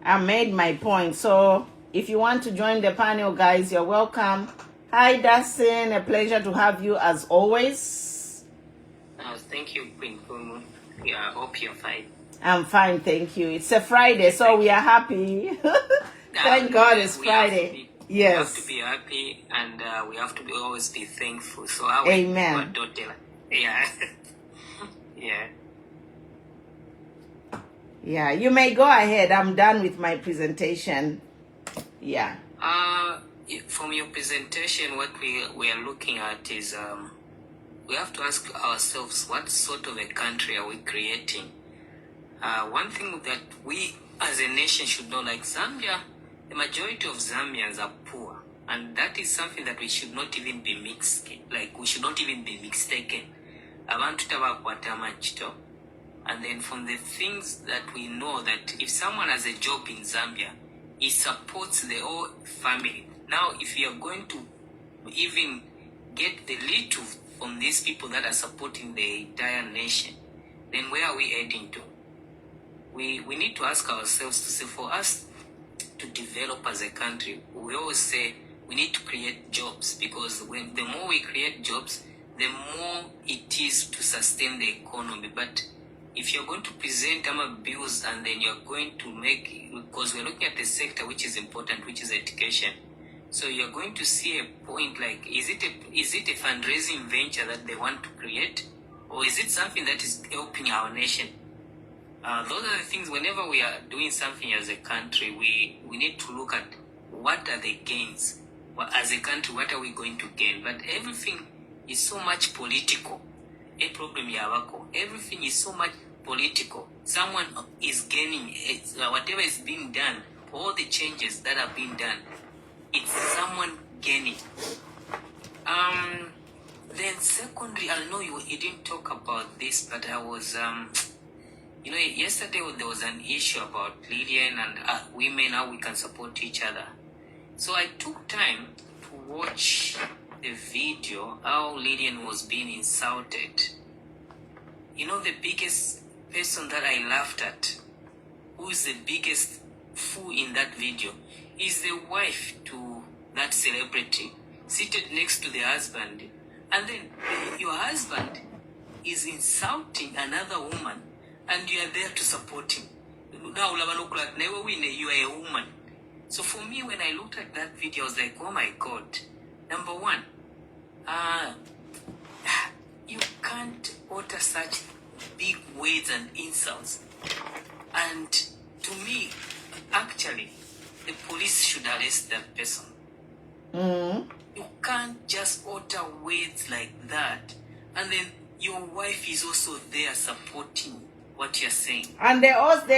I made my point. So if you want to join the panel, guys, you're welcome. Hi, Dustin. A pleasure to have you as always. Thank you, Queen Kumu. Yeah, I hope you're fine. I'm fine, thank you. It's a Friday, so we are happy. Thank God it's Friday. We have to Yes. be happy, and we have to always be thankful. So our Amen. daughter, yeah, yeah. Yeah, you may go ahead. I'm done with my presentation. Yeah. From your presentation, what we are looking at is we have to ask ourselves, what sort of a country are we creating? One thing that we as a nation should know, like Zambia, the majority of Zambians are poor, and that is something that we should not even be mixed. Like we should not even be mistaken. Abantu tabakwata machito. And then from the things that we know, that if someone has a job in Zambia, it supports the whole family. Now, if you are going to even get the little from these people that are supporting the entire nation, then where are we heading to? We need to ask ourselves to say, for us to develop as a country, we always say we need to create jobs, because the more we create jobs, the more it is to sustain the economy. But if you're going to present bills and then you're going to make, because we're looking at the sector which is important, which is education. So you're going to see a point like, is it a fundraising venture that they want to create, or is it something that is helping our nation? Those are the things. Whenever we are doing something as a country, we need to look at what are the gains. As a country, what are we going to gain? But everything is so much political. A problem yabako. Everything is so much political. Someone is gaining. Whatever is being done, all the changes that are being done, it's someone gaining. Then secondly, I know you didn't talk about this, but I was, yesterday there was an issue about Lillian and women, how we can support each other. So I took time to watch the video, how Lillian was being insulted. You know, the biggest person that I laughed at, who is the biggest fool in that video, is the wife to that celebrity, seated next to the husband. And then your husband is insulting another woman, and you are there to support him. Now, you are a woman. So for me, when I looked at that video, I was like, oh my God. Number one, you can't utter such big words and insults. And to me, actually, the police should arrest that person. You can't just utter words like that, and then your wife is also there supporting what you're saying. And they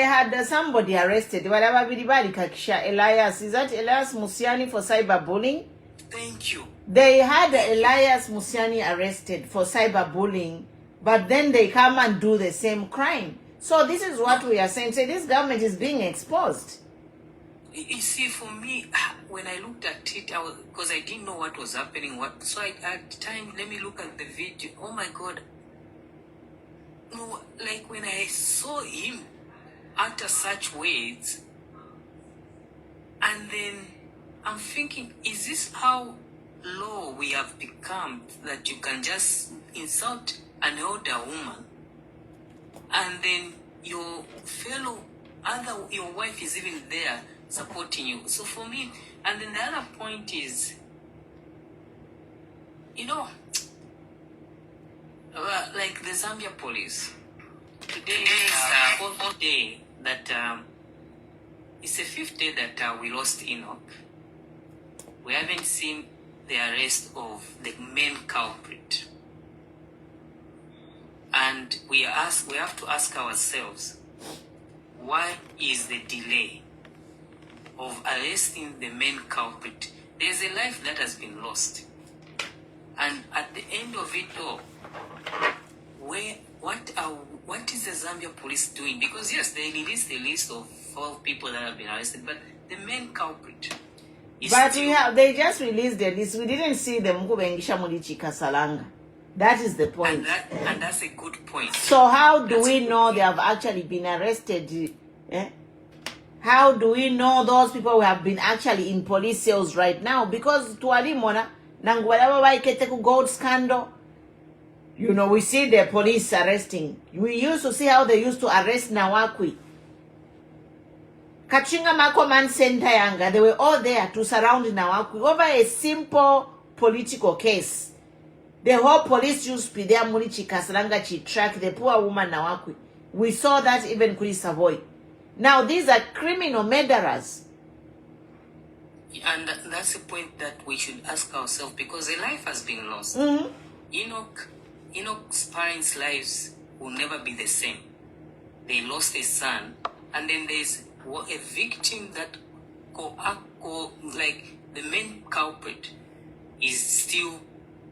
had somebody arrested. Whatever Elias. Is that Elias Musiani for cyberbullying? Thank you. They had Elias Musiani arrested for cyberbullying, but then they come and do the same crime. So this is what we are saying. So this government is being exposed. You see, for me, when I looked at it, because I didn't know what was happening, so I had time, let me look at the video. Oh my God. No, like when I saw him utter such words, and then I'm thinking, is this how low we have become, that you can just insult an older woman, and then your your wife is even there supporting you? So for me, and then the other point is, like the Zambia police. Today is fourth day that it's the fifth day that we lost Enoch. We haven't seen the arrest of the main culprit, and we have to ask ourselves, why is the delay of arresting the main culprit? There's a life that has been lost, and at the end of it all, what is the Zambia police doing? Because yes, they released the list of 12 people that have been arrested, but the main culprit is But still, they just released the list. We didn't see them Kubengisha Mulichi Kasalanga. That is the point. and that's a good point. So how do we know they have actually been arrested? How do we know those people who have been actually in police cells right now? Because to Alimona, Nangwalawa Waiketeku gold scandal, You know, we see the police arresting. We used to see how they used to arrest Nawakwi. Kachinga Makoman Center Yanga, they were all there to surround Nawakwi over a simple political case. The whole police used to be there, Munichi Kasaranga chi track the poor woman Nawakwi. We saw that even Chris Savoy. Now these are criminal murderers. And that's the point that we should ask ourselves, because a life has been lost. Enoch's parents' lives will never be the same. They lost a son, and then there's a victim that like the main culprit is still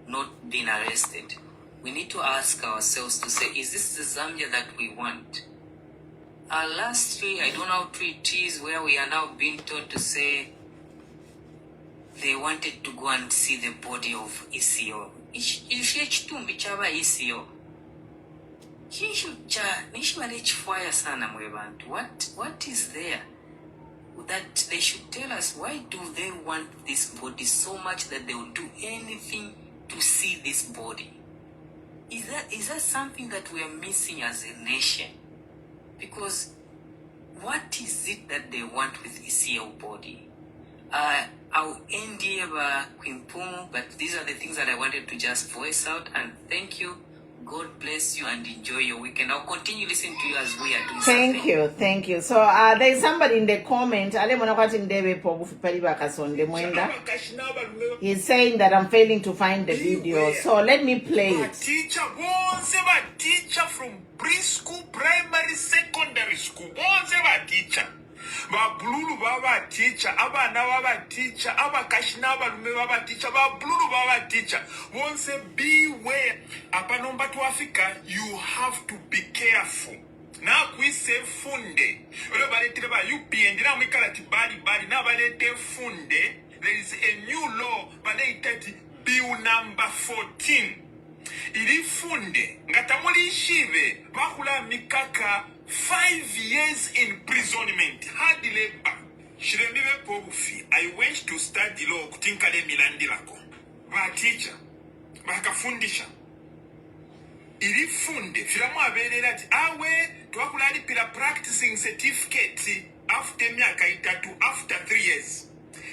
not being arrested. We need to ask ourselves to say, is this the Zambia that we want? Lastly, I don't know how it is where we are now being told to say they wanted to go and see the body of ECO. What is there that they should tell us? Why do they want this body so much that they will do anything to see this body? Is that something that we are missing as a nation? Because what is it that they want with ECO body? I'll end here by Quimpum, but these are the things that I wanted to just voice out, and thank you. God bless you and enjoy your weekend. I'll continue listening to you as we are doing something. Thank you. So there's somebody in the comment. He's saying that I'm failing to find the video. So let me play it. Teacher from preschool, primary, secondary school. Teacher. Babululu baba teacher, abana baba teacher, abakashina balume baba teacher, babululu baba teacher. Once beware. Apa number to Africa, you have to be careful. Now we say funde. You be and now we call it body. Now funde. There is a new law, but they bill number 14. Ili funde. Ngatamuli shive. Bakula mikaka. 5 years imprisonment. Hard labor. Shiremibe pobufi. I went to study law. Kutinkale milandilako. Ba teacher. Baka fundisha. Ili funde. Filamu abele lati. Awe. Tuwakulali pila practicing certificate. After miaka itatu. After 3 years.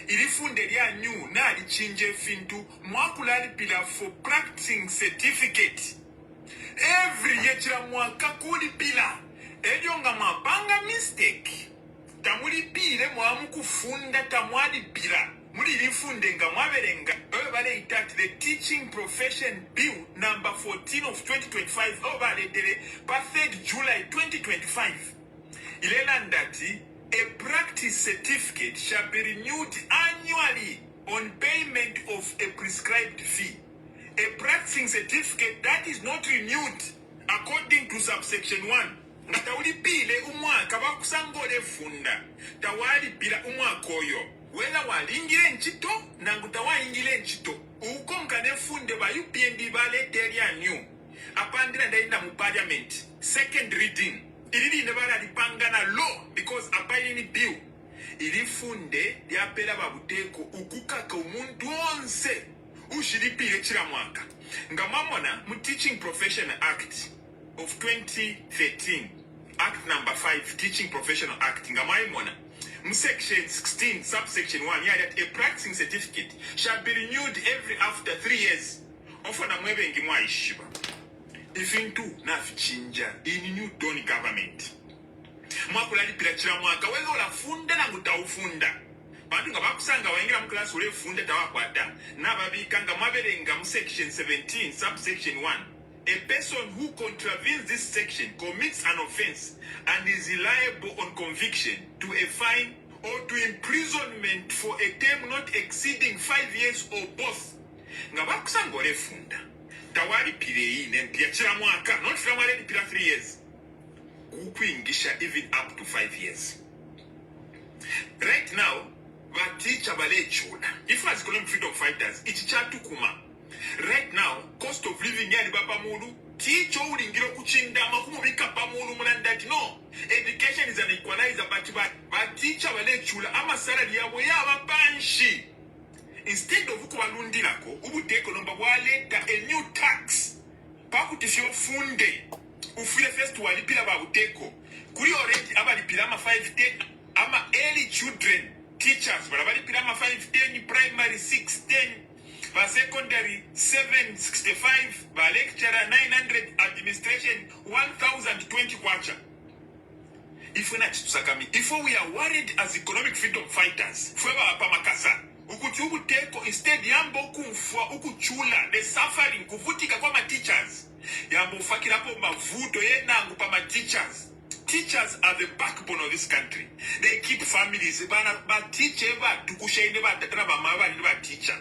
Ili funde liya new. Na li chinje fintu. Mwakulali pila for practicing certificate. Every year chila mwaka kuli pila. Elio nga mabanga mistake. Tamuli pile mwamu kufunda tamwadi pila. Muli lifunde nga mwaberenga. Obale itati the Teaching Profession Bill number 14 of 2025. Obale tele pa 3rd July 2025. Ilela ndati, a practice certificate shall be renewed annually on payment of a prescribed fee. A practicing certificate that is not renewed according to subsection 1. Tawali pile umwaka bakusangole funda. Tawali pila umwaka oyo. Wela walingile nchito nangutawa ingile nchito. Ukonga nefunde ba UPND bale teria new. Apandira ndainda mu parliament. Second reading. Ilili nebala lipangana law because apaini bill. Ili funde liapela babuteko ukukaka umuntu onse. Ushilipile chila mwaka. Ngamamona mu Teaching Profession Act of 2013. Act number 5, Teaching Professional Act. Ngamaimona. Section 16, subsection 1, yeah, that a practicing certificate shall be renewed every after 3 years. Ofona mwebe ngimwa ishiba. Ifintu na fichinja in new Tony government. Mwakulali pila chila mwaka. Wezo la funda na mutaufunda. Bantu nga bakusanga waingira mklasi ule funda tawakwata. Na babikanga mwaberenga mu section 17, subsection 1. A person who contravenes this section commits an offense and is liable on conviction to a fine or to imprisonment for a term not exceeding 5 years or both. Nga bakusangole funda. Tawali pile ine mpia chila mwaka. Not flamale pila 3 years. Kukuingisha even up to 5 years. Right now, teacher bale chula. If as economic freedom fighters, it's chatukuma. Right now, cost of living yali baba mulu, teacher ulingiro kuchinda makumubika pamulu mulandati. No, education is an equalizer, but teacher wale chula ama salary yawo yaba banshi. Instead of ukubalundilako, ubuteko nomba waleta a new tax. pakuti funde ufile first walipila babuteko kuri already abalipila ama 510 ama early children teachers balipila ama 510 primary 610 ba secondary 765 ba lecturer 900 administration 1020 kwacha. If we are worried as economic freedom fighters, instead yambo kumfua ukuchula the suffering kuvutika kwa ma teachers yambo fakirapo mavuto yenangu pa ma teachers. Teachers are the backbone of this country. They keep families. Ba teacher ba tukushaine ba tatana ba mama ni ba teacher.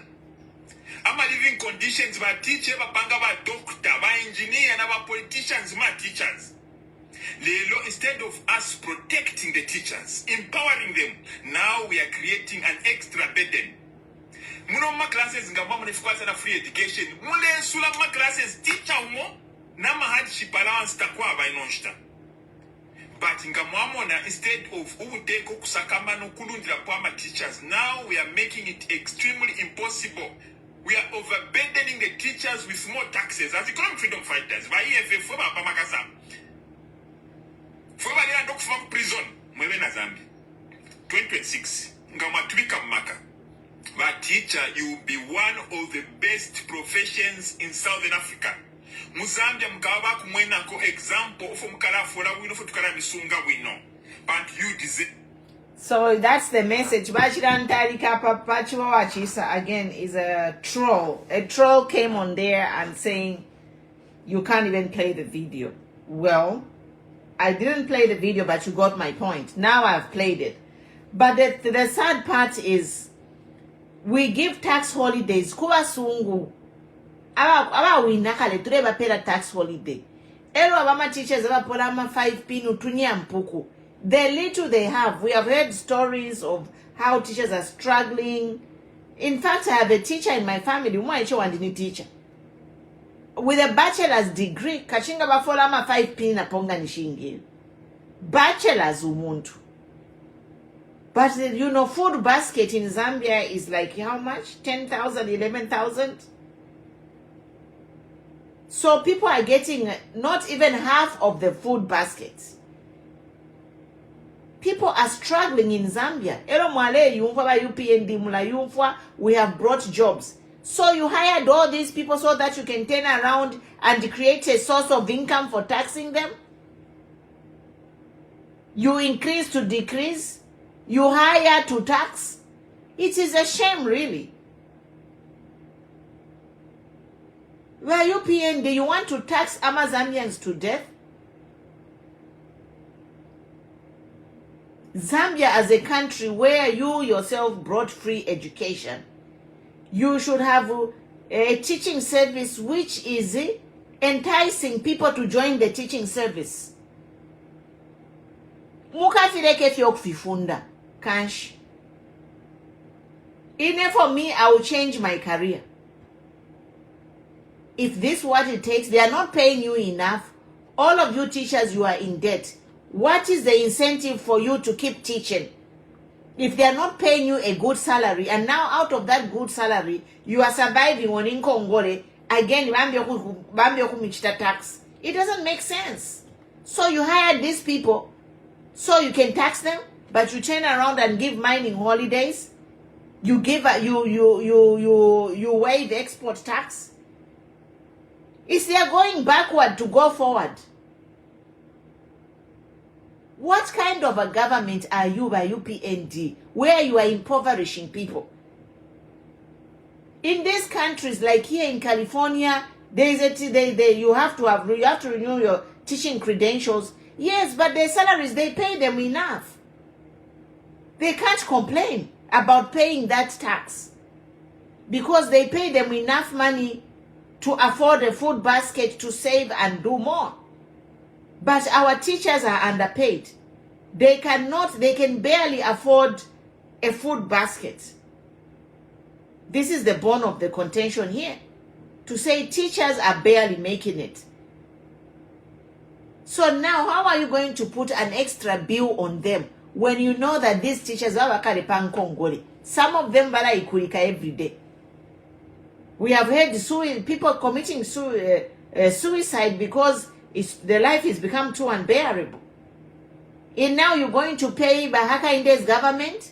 Ama living conditions ba teacher ba panga ba doctor ba engineer na ba politicians ma teachers. Instead of us protecting the teachers, empowering them, now we are creating an extra burden. Muno ma classes ngamba mnifukwasa na free education. Mule sula ma classes teacher umo na ma hardship allowance takwa ba inonshita. But ngamwamona instead of ubuteko kusakamba no kulundira kwa ma teachers, now we are making it extremely impossible. We are overburdening the teachers with more taxes as economic freedom fighters. Ba EFF ba pamakasa. For a dog from prison, Mwebe na Zambia. 2026. Ngamatwika maka. But teacher, you will be one of the best professions in Southern Africa. Muzambia mkawa kumwena ko example of mkala fora wino for tukara misunga wino. But you deserve. So that's the message. Bachiran Tarika Papachiwa Wachisa again is a troll. A troll came on there and saying you can't even play the video. Well, I didn't play the video, but you got my point. Now I've played it. But the sad part is we give tax holidays. Kuwa sungu. Aba winakale tureba pera tax holiday. Elo abama teachers aba polama 5 pinu tunia mpuku. The little they have, we have heard stories of how teachers are struggling. In fact, I have a teacher in my family, wandini teacher. With a bachelor's degree, kachinga bafola ama 5 pin na ponga nishingi. Bachelor's umuntu. But you know, food basket in Zambia is like how much? 10,000, 11,000? So people are getting not even half of the food baskets. People are struggling in Zambia. Ero mwale yumfa ba UPND mula yumfa, we have brought jobs. So you hired all these people so that you can turn around and create a source of income for taxing them? You increase to decrease? You hire to tax? It is a shame, really. Where you PND, you want to tax Amazonians to death? Zambia as a country where you yourself brought free education, you should have a teaching service which is enticing people to join the teaching service. Mukafireke fyokufifunda kanshi. Even for me, I will change my career. If this is what it takes, they are not paying you enough. All of you teachers, you are in debt. What is the incentive for you to keep teaching? If they are not paying you a good salary, and now out of that good salary, you are surviving on Nkongole, again, bambioku tax. It doesn't make sense. So you hired these people so you can tax them, but you turn around and give mining holidays. You give you waive export tax. Is they are going backward to go forward? What kind of a government are you by UPND where you are impoverishing people? In these countries, like here in California, there is you have to renew your teaching credentials. Yes, but their salaries, they pay them enough. They can't complain about paying that tax because they pay them enough money to afford a food basket to save and do more. But our teachers are underpaid. They can barely afford a food basket. This is the bone of the contention here. To say teachers are barely making it. So now, how are you going to put an extra bill on them when you know that these teachers are Kongoli? Some of them bala ikurika every day. We have heard people committing suicide because the life has become too unbearable. And now you're going to pay Bahaka Inde's government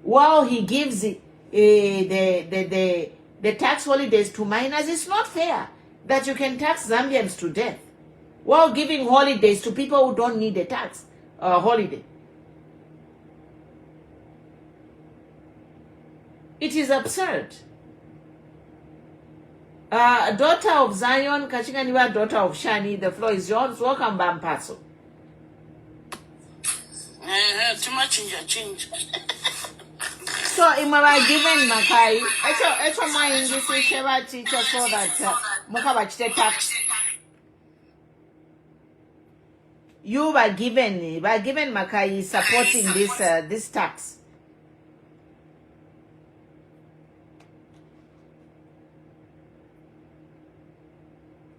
while he gives the tax holidays to minors. It's not fair that you can tax Zambians to death while giving holidays to people who don't need a tax holiday. It is absurd. Daughter of Zion, Kachinganiwa, daughter of Shani, the floor is yours. Welcome, Bampaso. Too much change. So, Imara given Makai, echo my English Sheva teacher so that Mukabachite tax. You were given Makai supporting this tax.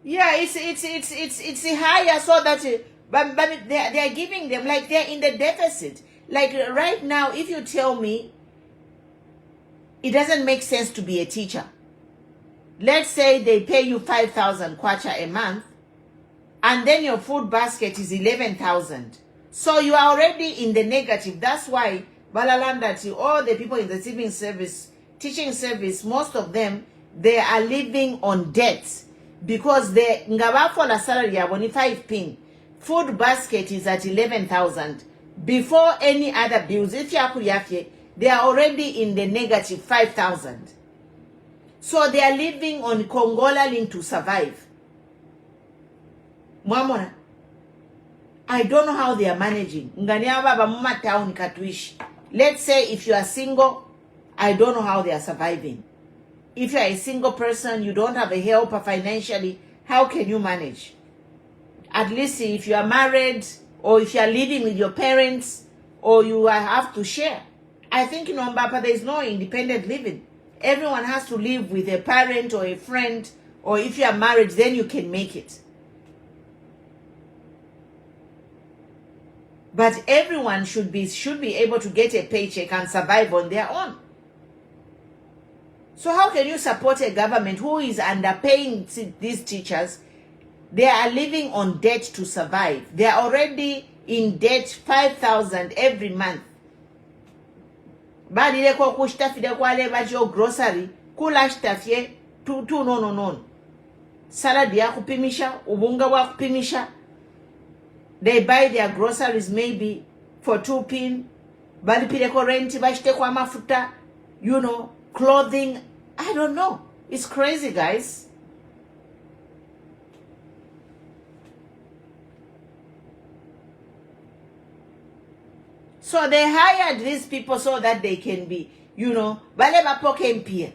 Yeah, it's higher so that but they are giving them like they're in the deficit. Like right now, if you tell me it doesn't make sense to be a teacher. Let's say they pay you 5,000 kwacha a month, and then your food basket is 11,000. So you are already in the negative. That's why Balalanda, all the people in the teaching service, most of them, they are living on debt. Because the ngabafola salary ya 5 pin, food basket is at 11,000. Before any other bills, if you they are already in the negative 5,000. So they are living on Kongola link to survive. Mwamona, I don't know how they are managing. Let's say if you are single, I don't know how they are surviving. If you are a single person, you don't have a helper financially, how can you manage? At least if you are married, or if you are living with your parents, or you have to share. I think in Mbapa there is no independent living. Everyone has to live with a parent or a friend, or if you are married, then you can make it. But everyone should be able to get a paycheck and survive on their own. So how can you support a government who is underpaying these teachers? They are living on debt to survive. They are already in debt 5,000 every month. But ile kwa kushtafide kwa leba jo grocery, kula shtafye, tu no. Salad ya kupimisha, ubunga wa kupimisha. They buy their groceries maybe for 2 pin. Bali pile kwa renti, bashite kwa mafuta, clothing. I don't know. It's crazy, guys. So they hired these people so that they can be, bale bapoke mpia.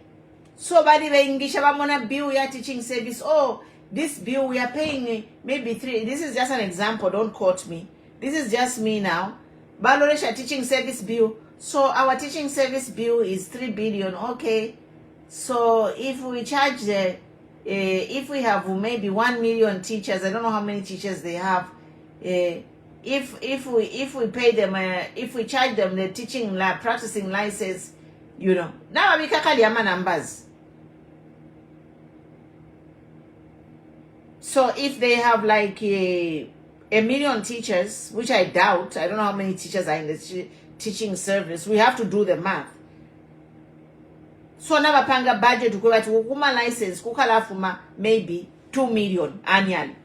So bali baingisha bamona bill ya teaching service. Oh, this bill we are paying maybe 3. This is just an example. Don't quote me. This is just me now. Baloresha teaching service bill. So our teaching service bill is 3 billion. Okay. So if we charge if we have maybe 1 million teachers, I don't know how many teachers they have. If we pay them, if we charge them the teaching practicing license, now we kakaliama numbers. So if they have like a million teachers, which I doubt, I don't know how many teachers are in the teaching service. We have to do the math. So nabapanga budget ukuba tukuma license kukalafuma maybe 2 million annually.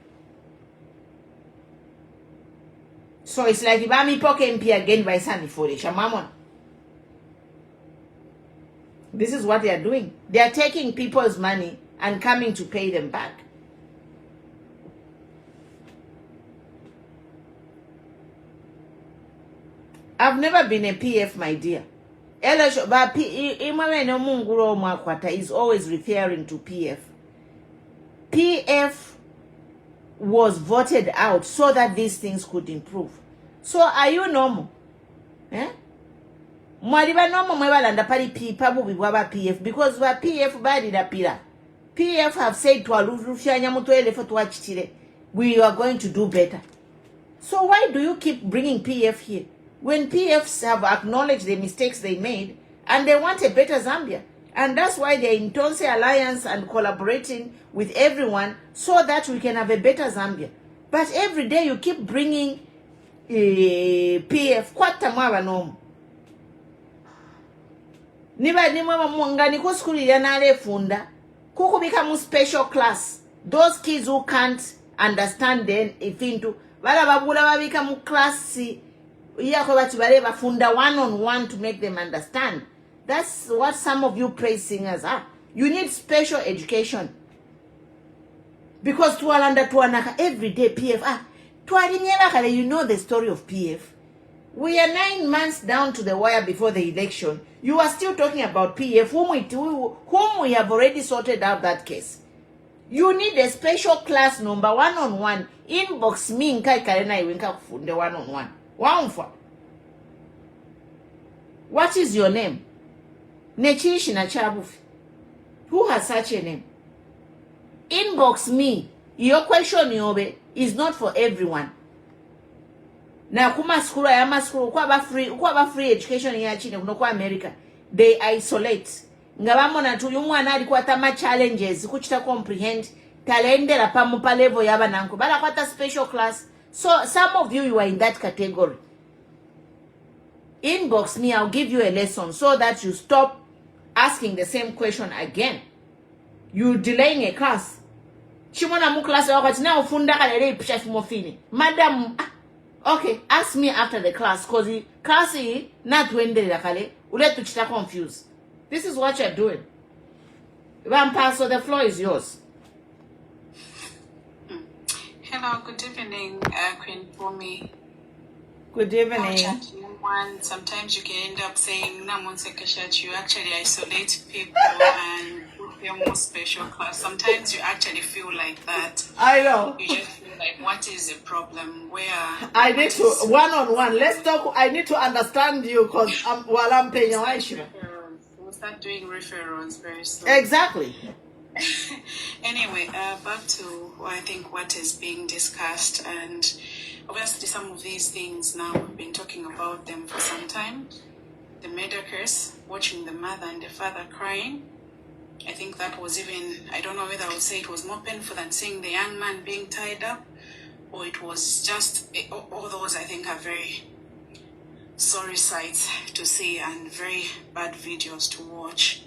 So it's like ibami poke MP again by Sunny for the Shamamon. This is what they are doing. They are taking people's money and coming to pay them back. I've never been a PF, my dear. Is always referring to PF. PF was voted out so that these things could improve. So are you normal? Mwaliba normal mwalanda pali pabu bibwaba PF because wa PF badi da pila. PF have said to alufyanya mutwele for tuachitire. We are going to do better. So why do you keep bringing PF here? When PFs have acknowledged the mistakes they made and they want a better Zambia, And that's why they're in Tonse Alliance and collaborating with everyone so that we can have a better Zambia. But every day you keep bringing PF. Kwata mwa nomu. Niba nimwa mwanga niko skuli ya nale funda. Kuku become special class. Those kids who can't understand then if into. Bala babula babika mu class. Iyako bati bale bafunda one-on-one to make them understand. That's what some of you praise singers are. You need special education. Because tuwalanda tuwanaka every day PF. You know the story of PF. We are 9 months down to the wire before the election. You are still talking about PF, whom we have already sorted out that case. You need a special class number one-on-one. Inbox me nkai karena iwenka kufunde one-on-one. Waumfa. What is your name? Nechishi na chabufi. Who has such a name? Inbox me. Your question yobe is not for everyone. Na kuma skulu ya maskulu kwa free education ya chini kwa America. They isolate. Ngabamona tu yumwana alikuwa tama challenges kuchita comprehend talendera pamupa level yaba nanko. Bala kwata special class. So some of you are in that category. Inbox me, I'll give you a lesson so that you stop asking the same question again. You delaying a class. Chimona mu class wakati na ufunda kalele chef mofini. Madam, okay, ask me after the class cause the class is not tuendelela kale. Ule tuchita confused. This is what you're doing. Vampire, so the floor is yours. Hello, good evening, Queen Bumi. Good evening. Sometimes you can end up saying you actually isolate people and put them more special class. Sometimes you actually feel like that. I know. You just feel like, what is the problem? Where I need to one-on-one. Let's talk. I need to understand you because while I'm paying your issue. We'll start doing referrals very soon. Exactly. Anyway, back to I think what is being discussed, and obviously some of these things now we've been talking about them for some time. The murder case, watching the mother and the father crying. I think that was even, I don't know whether I would say it was more painful than seeing the young man being tied up, or it was just, all those I think are very sorry sights to see and very bad videos to watch.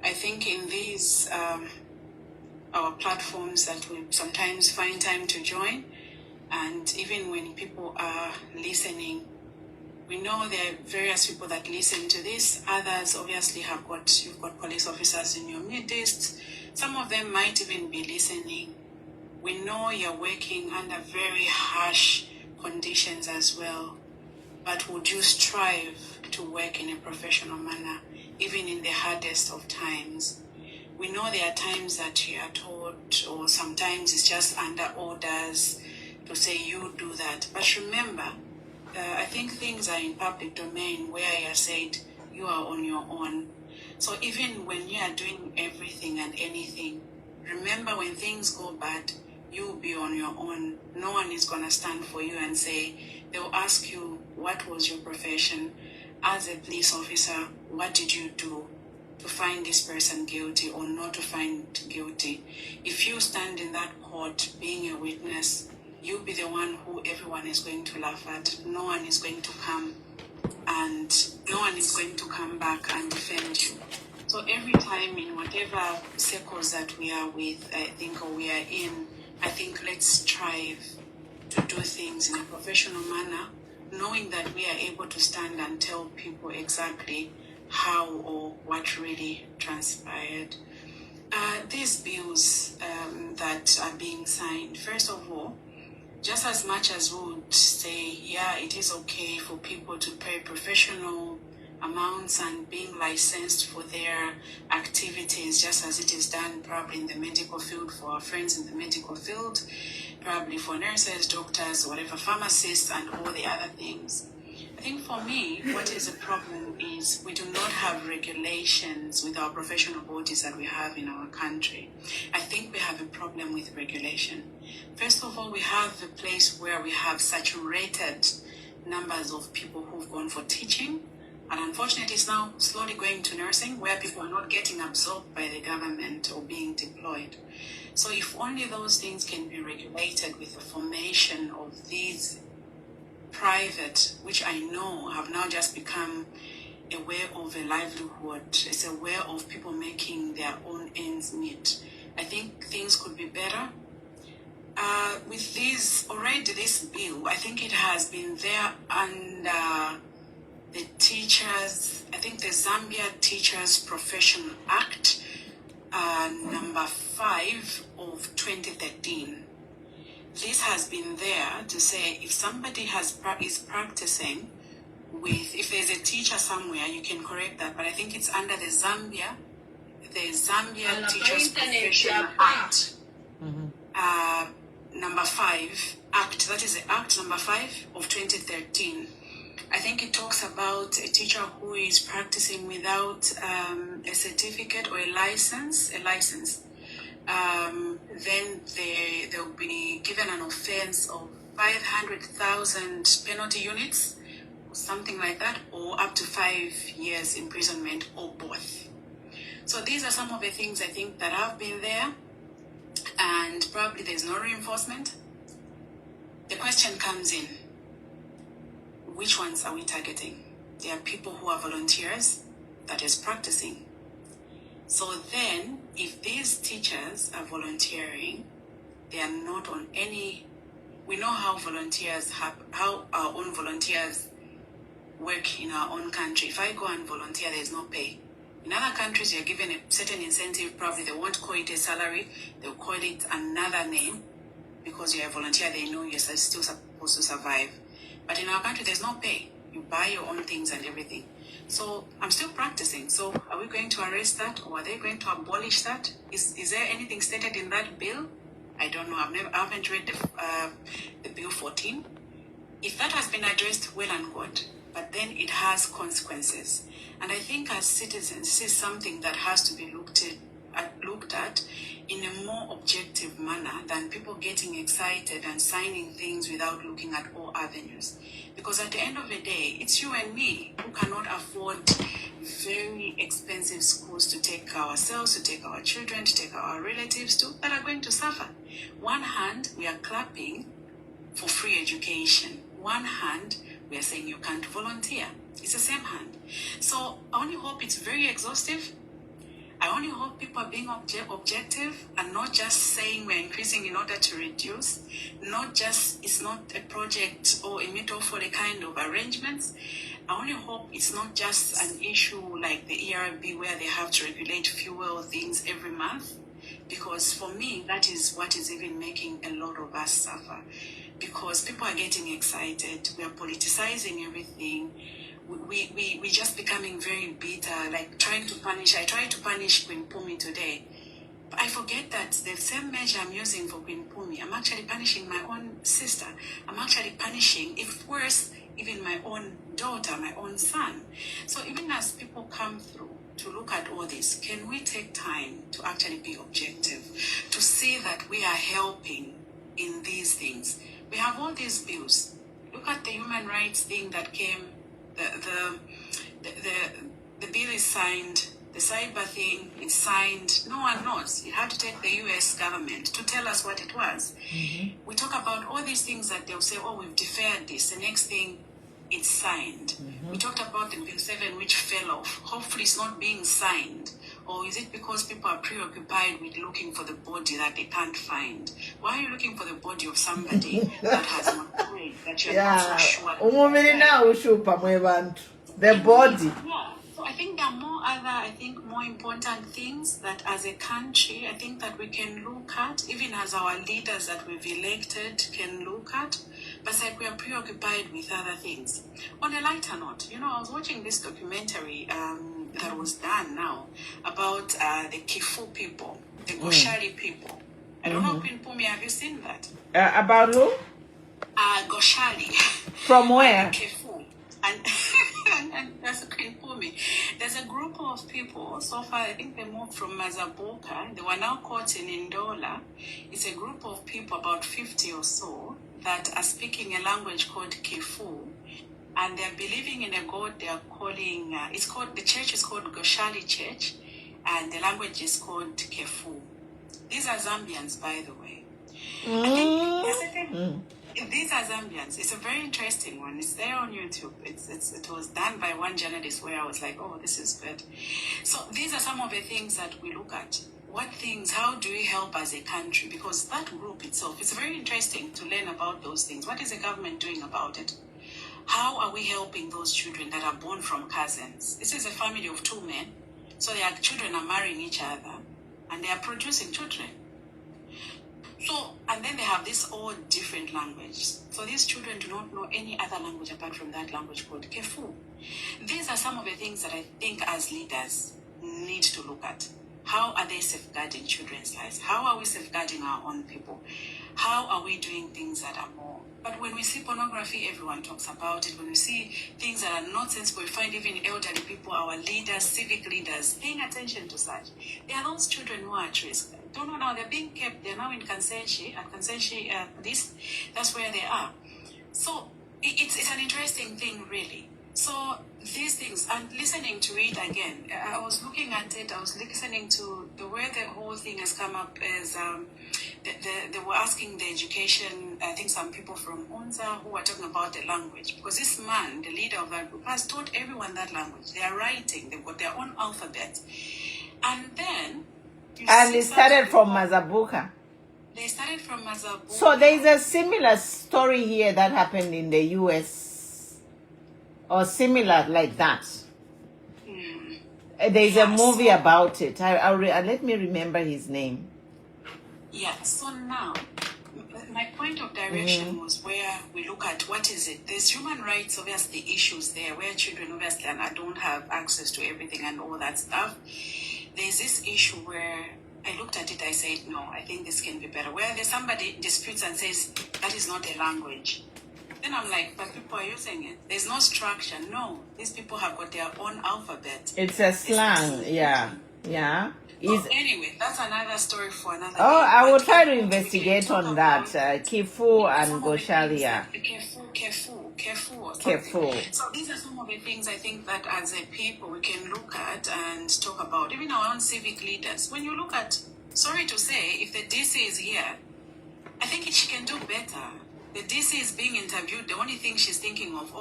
I think in these our platforms that we sometimes find time to join, and even when people are listening, we know there are various people that listen to this. Others obviously you've got police officers in your midst. Some of them might even be listening. We know you're working under very harsh conditions as well, but would you strive to work in a professional manner, even in the hardest of times? We know there are times that you are told, or sometimes it's just under orders to say you do that. But remember, I think things are in public domain where you are said you are on your own. So even when you are doing everything and anything, remember when things go bad, you'll be on your own. No one is going to stand for you and say, they'll ask you, what was your profession? As a police officer, what did you do to find this person guilty or not to find guilty? If you stand in that court being a witness, you'll be the one who everyone is going to laugh at. No one is going to come back and defend you. So every time in whatever circles that we are with, I think, or we are in, I think let's strive to do things in a professional manner, knowing that we are able to stand and tell people exactly how or what really transpired. These bills that are being signed, first of all, just as much as we would say, yeah, it is okay for people to pay professional amounts and being licensed for their activities, just as it is done probably in the medical field for our friends in the medical field, probably for nurses, doctors, whatever, pharmacists, and all the other things. I think for me, what is a problem is we do not have regulations with our professional bodies that we have in our country. I think we have a problem with regulation. First of all, we have a place where we have saturated numbers of people who've gone for teaching, And unfortunately, it's now slowly going to nursing, where people are not getting absorbed by the government or being deployed. So if only those things can be regulated with the formation of these private, which I know have now just become a way of a livelihood. It's a way of people making their own ends meet. I think things could be better. With this bill, I think it has been there under the teachers, I think the Zambia Teachers Profession Act, number 5 of 2013. This has been there to say if somebody is practicing with, if there's a teacher somewhere, you can correct that. But I think it's under the Zambia Teachers Profession Act, number 5 Act. That is the Act number 5 of 2013. I think it talks about a teacher who is practicing without a certificate or a license. Then they'll be given an offense of 500,000 penalty units, or something like that, or up to 5 years imprisonment, or both. So these are some of the things I think that have been there, and probably there's no reinforcement. The question comes in, which ones are we targeting? There are people who are volunteers that is practicing. So then, if these teachers are volunteering, they are not on any, we know how our own volunteers work in our own country. If I go and volunteer, there's no pay. In other countries, you're given a certain incentive, probably they won't call it a salary, they'll call it another name, because you're a volunteer, they know you're still supposed to survive. But in our country, there's no pay. You buy your own things and everything. So I'm still practicing. So are we going to arrest that, or are they going to abolish that? Is there anything stated in that bill? I don't know. I haven't read the bill 14. If that has been addressed, well and good. But then it has consequences. And I think as citizens, this is something that has to be looked at in a more objective manner than people getting excited and signing things without looking at all avenues. Because at the end of the day, it's you and me who cannot afford very expensive schools to take ourselves, to take our children, to take our relatives to, that are going to suffer. One hand, we are clapping for free education. One hand, we are saying you can't volunteer. It's the same hand. So I only hope it's very exhaustive. I only hope people are being objective and not just saying we're increasing in order to reduce. It's not a project or a meet for the kind of arrangements. I only hope it's not just an issue like the ERB where they have to regulate fuel things every month. Because for me, that is what is even making a lot of us suffer. Because people are getting excited. We are politicizing everything. We just becoming very bitter, like trying to punish. I tried to punish Queen Pumi today. But I forget that the same measure I'm using for Queen Pumi, I'm actually punishing my own sister. I'm actually punishing, if worse, even my own daughter, my own son. So even as people come through to look at all this, can we take time to actually be objective, to see that we are helping in these things? We have all these bills. Look at the human rights thing that came. The bill is signed, the cyber thing is signed. No one knows. It had to take the US government to tell us what it was. Mm-hmm. We talk about all these things that they'll say, oh, we've deferred this. The next thing, it's signed. Mm-hmm. We talked about the Bill 7, which fell off. Hopefully it's not being signed. Or is it because people are preoccupied with looking for the body that they can't find? Why are you looking for the body of somebody that has not prayed, that you're not so sure? The body. Yeah. So I think there are more important things that as a country, I think that we can look at, even as our leaders that we've elected can look at. But it's like we are preoccupied with other things. On a lighter note, I was watching this documentary that was done now about the Kifu people, the Goshari people. I don't know, Queen Pumi, have you seen that? About who? Goshari. From where? Kifu. And that's Queen Pumi. There's a group of people, so far I think they moved from Mazaboka. They were now caught in Ndola. It's a group of people, about 50 or so, that are speaking a language called Kifu. and they're believing in a god they are calling, the church is called Goshali Church, and the language is called Kefu. These are Zambians, by the way. I think these are Zambians. It's a very interesting one. It's there on YouTube. It was done by one journalist where I was like, oh, this is good. So these are some of the things that we look at. How do we help as a country? Because that group itself, it's very interesting to learn about those things. What is the government doing about it? How are we helping those children that are born from cousins? This is a family of 2 men. So their children are marrying each other and they are producing children. So, and then they have this all different languages. So these children do not know any other language apart from that language called Kefu. These are some of the things that I think as leaders need to look at. How are they safeguarding children's lives? How are we safeguarding our own people? How are we doing things that are more? But when we see pornography, everyone talks about it. When we see things that are not sensible, we find even elderly people, our leaders, civic leaders, paying attention to such. There are those children who are at risk. Don't know now, they're being kept, they're now in Kansenshi, at Kansenshi, that's where they are. So it's an interesting thing, really. So these things, and listening to it again, I was looking at it, I was listening to the way the whole thing has come up is they were asking the education, I think some people from UNZA who were talking about the language, because this man, the leader of that group, has taught everyone that language. They are writing, they've got their own alphabet. And then... And it started from Mazabuka. They started from Mazabuka. So there is a similar story here that happened in the US, or similar like that. There is a movie about it. Let me remember his name. Yeah, so now, my point of direction was where we look at what is it. There's human rights, obviously, issues there, where children obviously don't have access to everything and all that stuff. There's this issue where I looked at it, I said, no, I think this can be better. Where there's somebody disputes and says, that is not a language. Then I'm like, but people are using it. There's no structure. No, these people have got their own alphabet. It's a slang, yeah. So anyway, that's another story for another day. I will But try to we investigate can talk on that. about Kifu and some of the things Goshalia. Kefu or something. Kefu. So these are some of the things I think that as a people we can look at and talk about. Even our own civic leaders. When you look at, sorry to say, if the DC is here, I think she can do better. The DC is being interviewed. The only thing she's thinking of,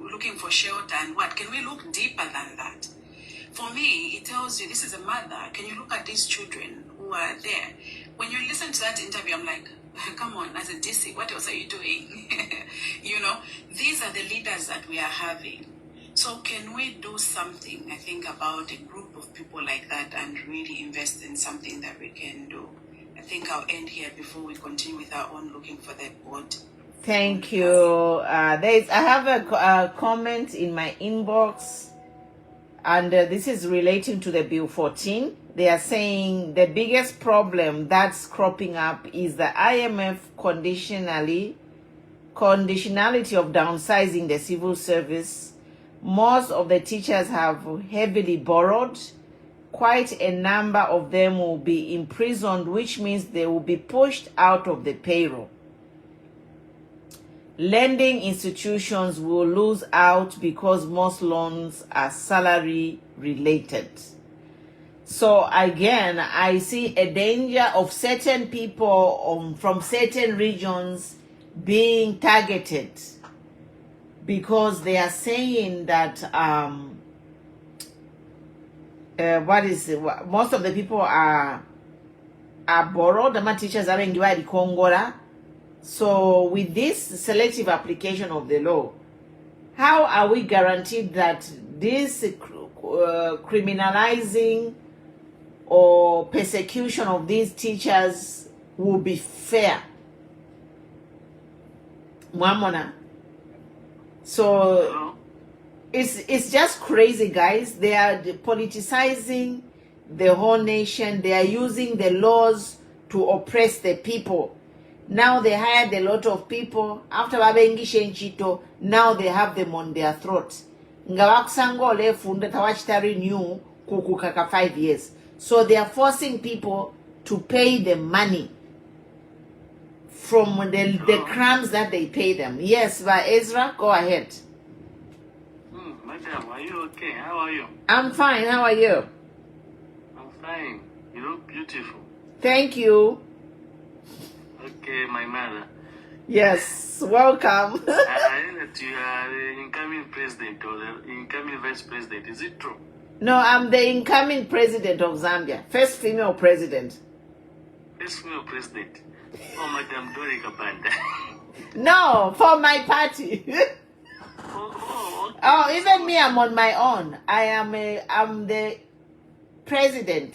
looking for shelter and what. Can we look deeper than that? For me, it tells you this is a mother. Can you look at these children who are there? When you listen to that interview, I'm like, come on, as a DC, what else are you doing? These are the leaders that we are having. So can we do something, I think, about a group of people like that and really invest in something that we can do? I think I'll end here before we continue with our own looking for the board. Thank you. I have a comment in my inbox, and this is relating to the Bill 14. They are saying the biggest problem that's cropping up is the IMF conditionality of downsizing the civil service. Most of the teachers have heavily borrowed. Quite a number of them will be imprisoned, which means they will be pushed out of the payroll. Lending institutions will lose out because most loans are salary related. So again, I see a danger of certain people from certain regions being targeted because they are saying that most of the people are borrowed. The teachers are being divided Congola. So with this selective application of the law, how are we guaranteed that this criminalizing or persecution of these teachers will be fair? Mwamona. So it's just crazy, guys. They are politicizing the whole nation. They are using the laws to oppress the people. Now they hired a lot of people. After babengishe nchito, now they have them on their throat. Ngawakusangole funde tawachitari new kukukaka 5 years. So they are forcing people to pay the money from the crumbs that they pay them. Yes, by Ezra, go ahead. madam, are you okay? How are you? I'm fine. How are you? I'm fine. You look beautiful. Thank you. Okay, my mother. Yes, welcome. I heard that you are the incoming president or the incoming vice president. Is it true? No, I'm the incoming president of Zambia. First female president. First female president. Oh, Madam Dorika Banda. No, for my party. Okay. Oh, even me, I'm on my own. I'm the president.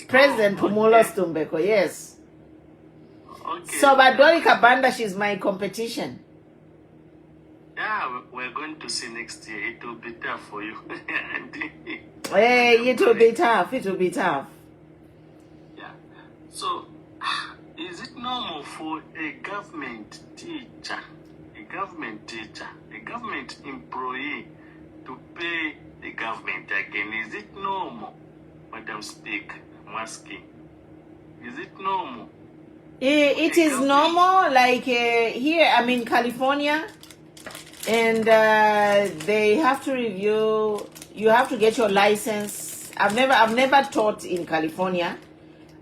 President Pumulo Stumbeko, yes. Okay. So, but Dorika Banda, she's my competition. Yeah, we're going to see next year. It will be tough for you. Hey, it will be tough. It will be tough. Yeah. So, is it normal for a government teacher, a government employee to pay the government again? Is it normal, Madam Speaker? I'm asking. Is it normal? It is normal, like here, I'm in California, and they have to review. You have to get your license. I've never taught in California,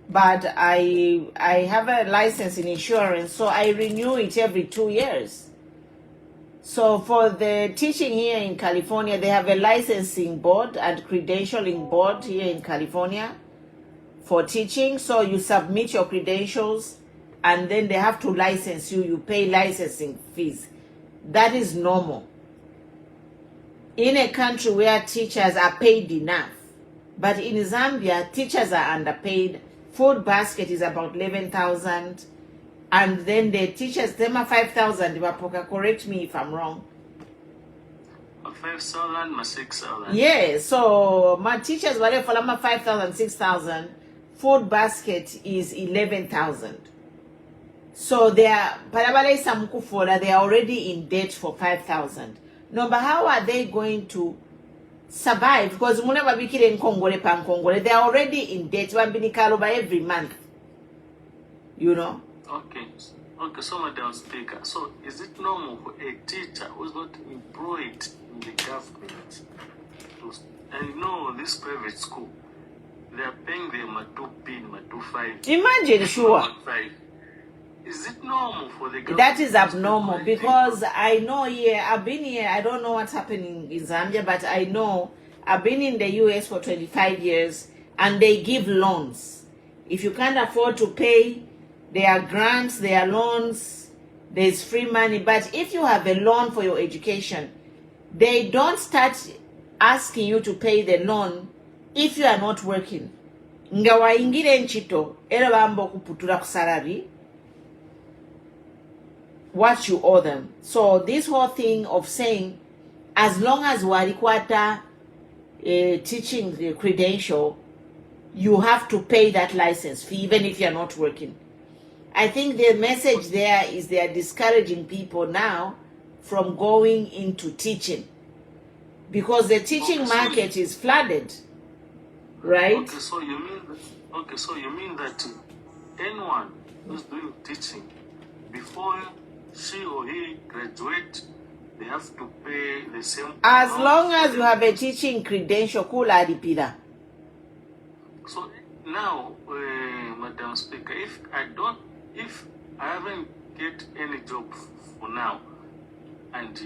but I have a license in insurance, so I renew it every 2 years. So for the teaching here in California, they have a licensing board and credentialing board here in California for teaching. So you submit your credentials, and then they have to license you. You pay licensing fees. That is normal. In a country where teachers are paid enough. But in Zambia, teachers are underpaid. Food basket is about 11,000. And then the teachers, them are 5,000. Correct me if I'm wrong. 5,000, 6,000. Yeah, so my teachers were for 5,000, 6,000. Food basket is 11,000. So they are already in debt for 5,000. No, but how are they going to survive? Because they are already in debt. Every month. You know? Okay, so Madam Speaker, so is it normal for a teacher who's not employed in the government and you know this private school, they are paying them a 2P, a 2.5. Imagine, sure. Is it normal for the government? That is abnormal because I know here, I've been here, I don't know what's happening in Zambia, but I know I've been in the US for 25 years and they give loans. If you can't afford to pay, there are grants, there are loans, there's free money. But if you have a loan for your education, they don't start asking you to pay the loan if you are not working. Nga waingire nchito, era bambo kuputura ku salary what you owe them. So this whole thing of saying, as long as walikwata teaching the credential, you have to pay that license fee even if you're not working. I think the message there is they are discouraging people now from going into teaching because the teaching market is flooded, right? Okay, so you mean that anyone who's doing teaching before she or he graduate, they have to pay the same. As long as you have a teaching credential, kula adipida. So now, Madam Speaker, if I haven't get any job for now, and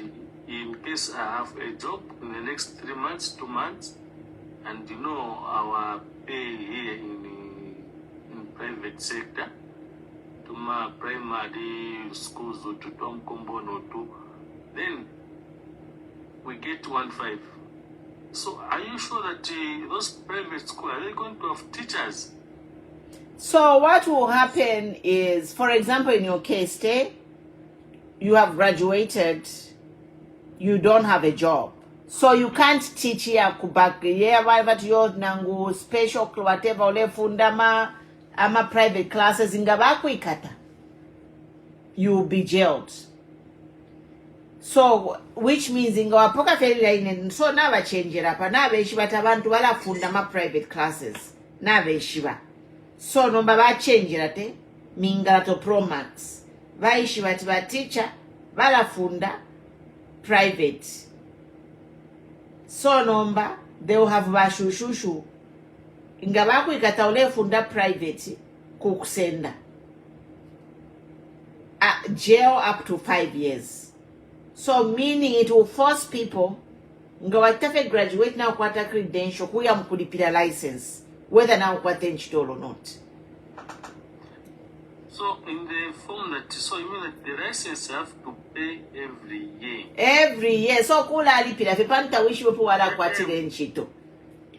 in case I have a job in the next 3 months, 2 months, and you know our pay here in private sector, to my primary schools or to Tom Combon or to, then we get 1.5. So are you sure that those private schools, are they going to have teachers? So what will happen is, for example, in your case, you have graduated, you don't have a job. So you can't teach here nangu special whatever ole fundama ama private classes ikata. You'll be jailed. So which means ingawapoka feli so naba change apa nabe shiba tabantu bala fundama private classes nabe shiba. So nomba ba change rate mingala to Pro Max. Vaishi bati ba teacher bala funda private. so nomba they will have bashushushu nga bakwikata olefunda private kukusenda jail up to 5 years. So meaning it will force people nga watafe graduate na ukwata credential kuya mkulipira license whether na ukwate nchitolo or not. So in the form that, so you mean that the license have to pay every year? Every year. So kula alipira fepanta wishi wepo wala kwatile nchito.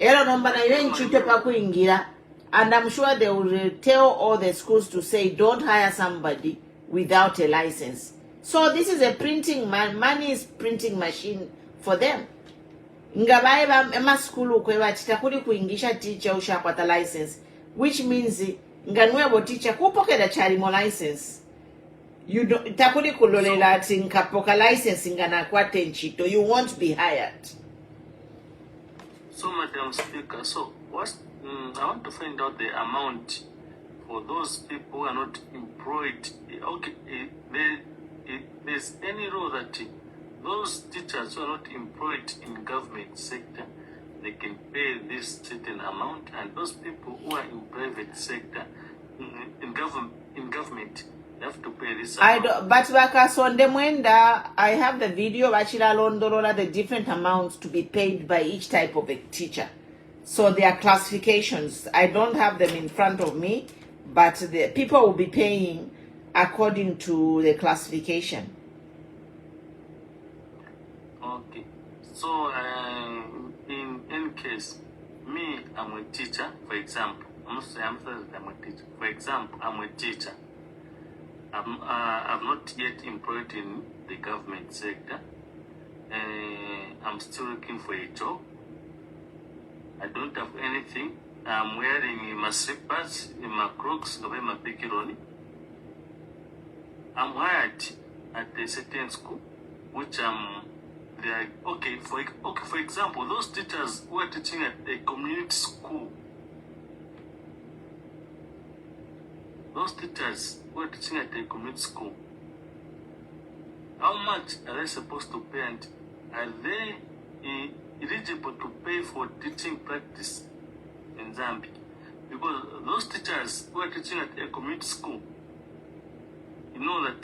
Ero nomba na yue nchito pa kuingira, and I'm sure they will tell all the schools to say don't hire somebody without a license. So this is a printing money is printing machine for them. Ngabaye ba ema school kwe bachitakuli kuingisha teacher ushakwata license, which means nganwebo teacher kupokera charimo license. You don't takuli kulolela ati nkapoka license ngana kwate nchito, you won't be hired. So Madam Speaker, so I want to find out the amount for those people who are not employed. Okay, there's any rule that those teachers who are not employed in government sector, they can pay this certain amount, and those people who are in private sector, in government, they have to pay this amount. I don't, but bakasonde mwenda, I have the video bachira londolola the different amounts to be paid by each type of a teacher. So there are classifications. I don't have them in front of me, but the people will be paying according to the classification. Okay. So in any case, me, I'm a teacher, for example. I'm not saying I'm a teacher. For example, I'm a teacher. I'm not yet employed in the government sector. I'm still looking for a job. I don't have anything. I'm wearing my slippers, my Crocs, my picironi. I'm hired at a certain school, which they are okay. For example, those teachers who are teaching at a community school. Those teachers who are teaching at a community school, how much are they supposed to pay, and are they eligible to pay for teaching practice in Zambia? Because those teachers who are teaching at a community school, you know that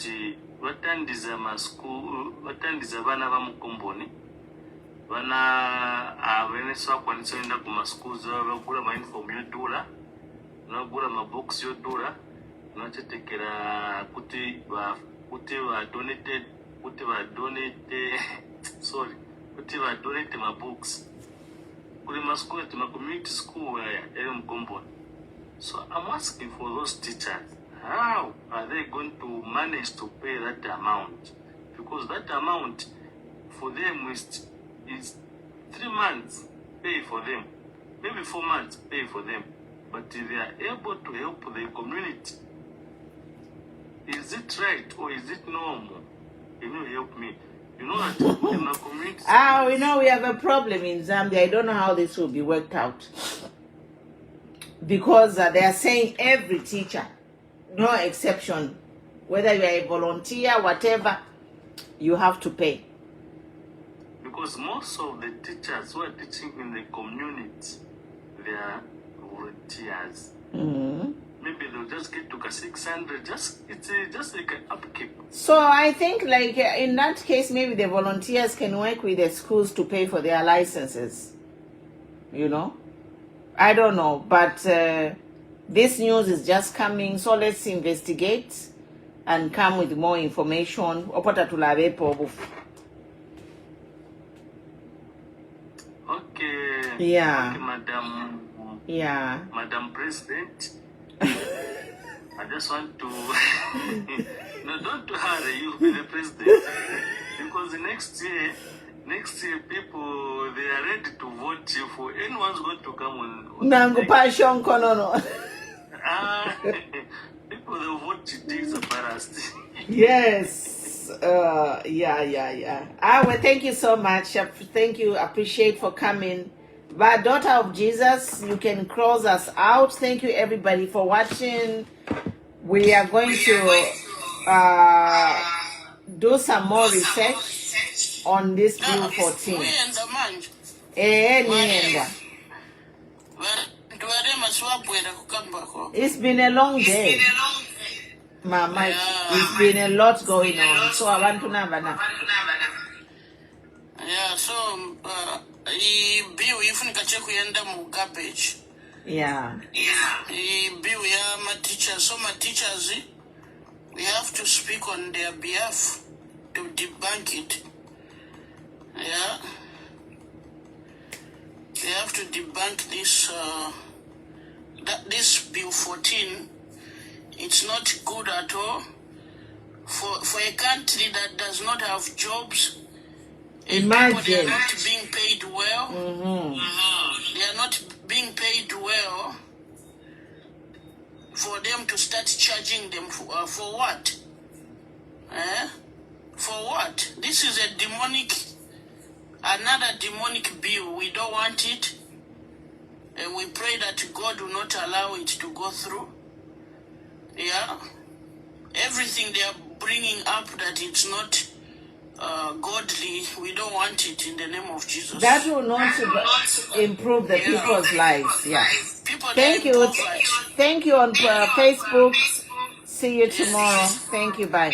vatandiza maschool, vatandiza vana va mukomboni, vana avene swakwanisa enda kuma schools vagula ma uniform yodura, vagula ma box yodura, nachetekera kuti va donate my books. Kuli ma school at my community school eri mukomboni. So I'm asking for those teachers, how are they going to manage to pay that amount? Because that amount for them is 3 months pay for them, maybe 4 months pay for them, but they are able to help the community. Is it right or is it normal? Can you help me? You know that in the community. We know we have a problem in Zambia. I don't know how this will be worked out. Because they are saying every teacher, no exception, whether you are a volunteer, whatever, you have to pay. Because most of the teachers who are teaching in the community, they are volunteers. Mm-hmm. Maybe they'll just get to 600, it's just like an upkeep. So I think like in that case, maybe the volunteers can work with the schools to pay for their licenses. You know? I don't know, but this news is just coming, so let's investigate and come with more information. Okay. Yeah. Okay, Madam. Yeah. Madam President, I just want to no, don't hurry, you be the president, because next year people, they are ready to vote you for anyone's going to come on Nangu passion konono. People they vote things embarrassed. Yes. Yeah. Well, thank you so much. Thank you. Appreciate for coming. But Daughter of Jesus, you can close us out. Thank you everybody for watching. We are going to do some more research on this Bill 14. Nienda. vantu varema sivabwera kukambako. It's been a long day. Mama, it's been a lot going on. So abantu nabana. Yeah, so ibill ifunika chekuyenda mu garbage. Yeah. Ibill ya ma-teachers. So ma-teachers, we have to speak on their behalf to debunk it. Yeah. We have to debunk this this bill 14. It's not good at all for a country that does not have jobs. And people, they are not being paid well. They are not being paid well. For them to start charging them for what? For what? This is another demonic bill. We don't want it. And we pray that God will not allow it to go through. Yeah. Everything they are bringing up that it's not godly, we don't want it in the name of Jesus. That will not improve the people's lives. Yeah. People Thank that are you. impoverished. Thank you on Facebook. See you tomorrow. Thank you. Bye.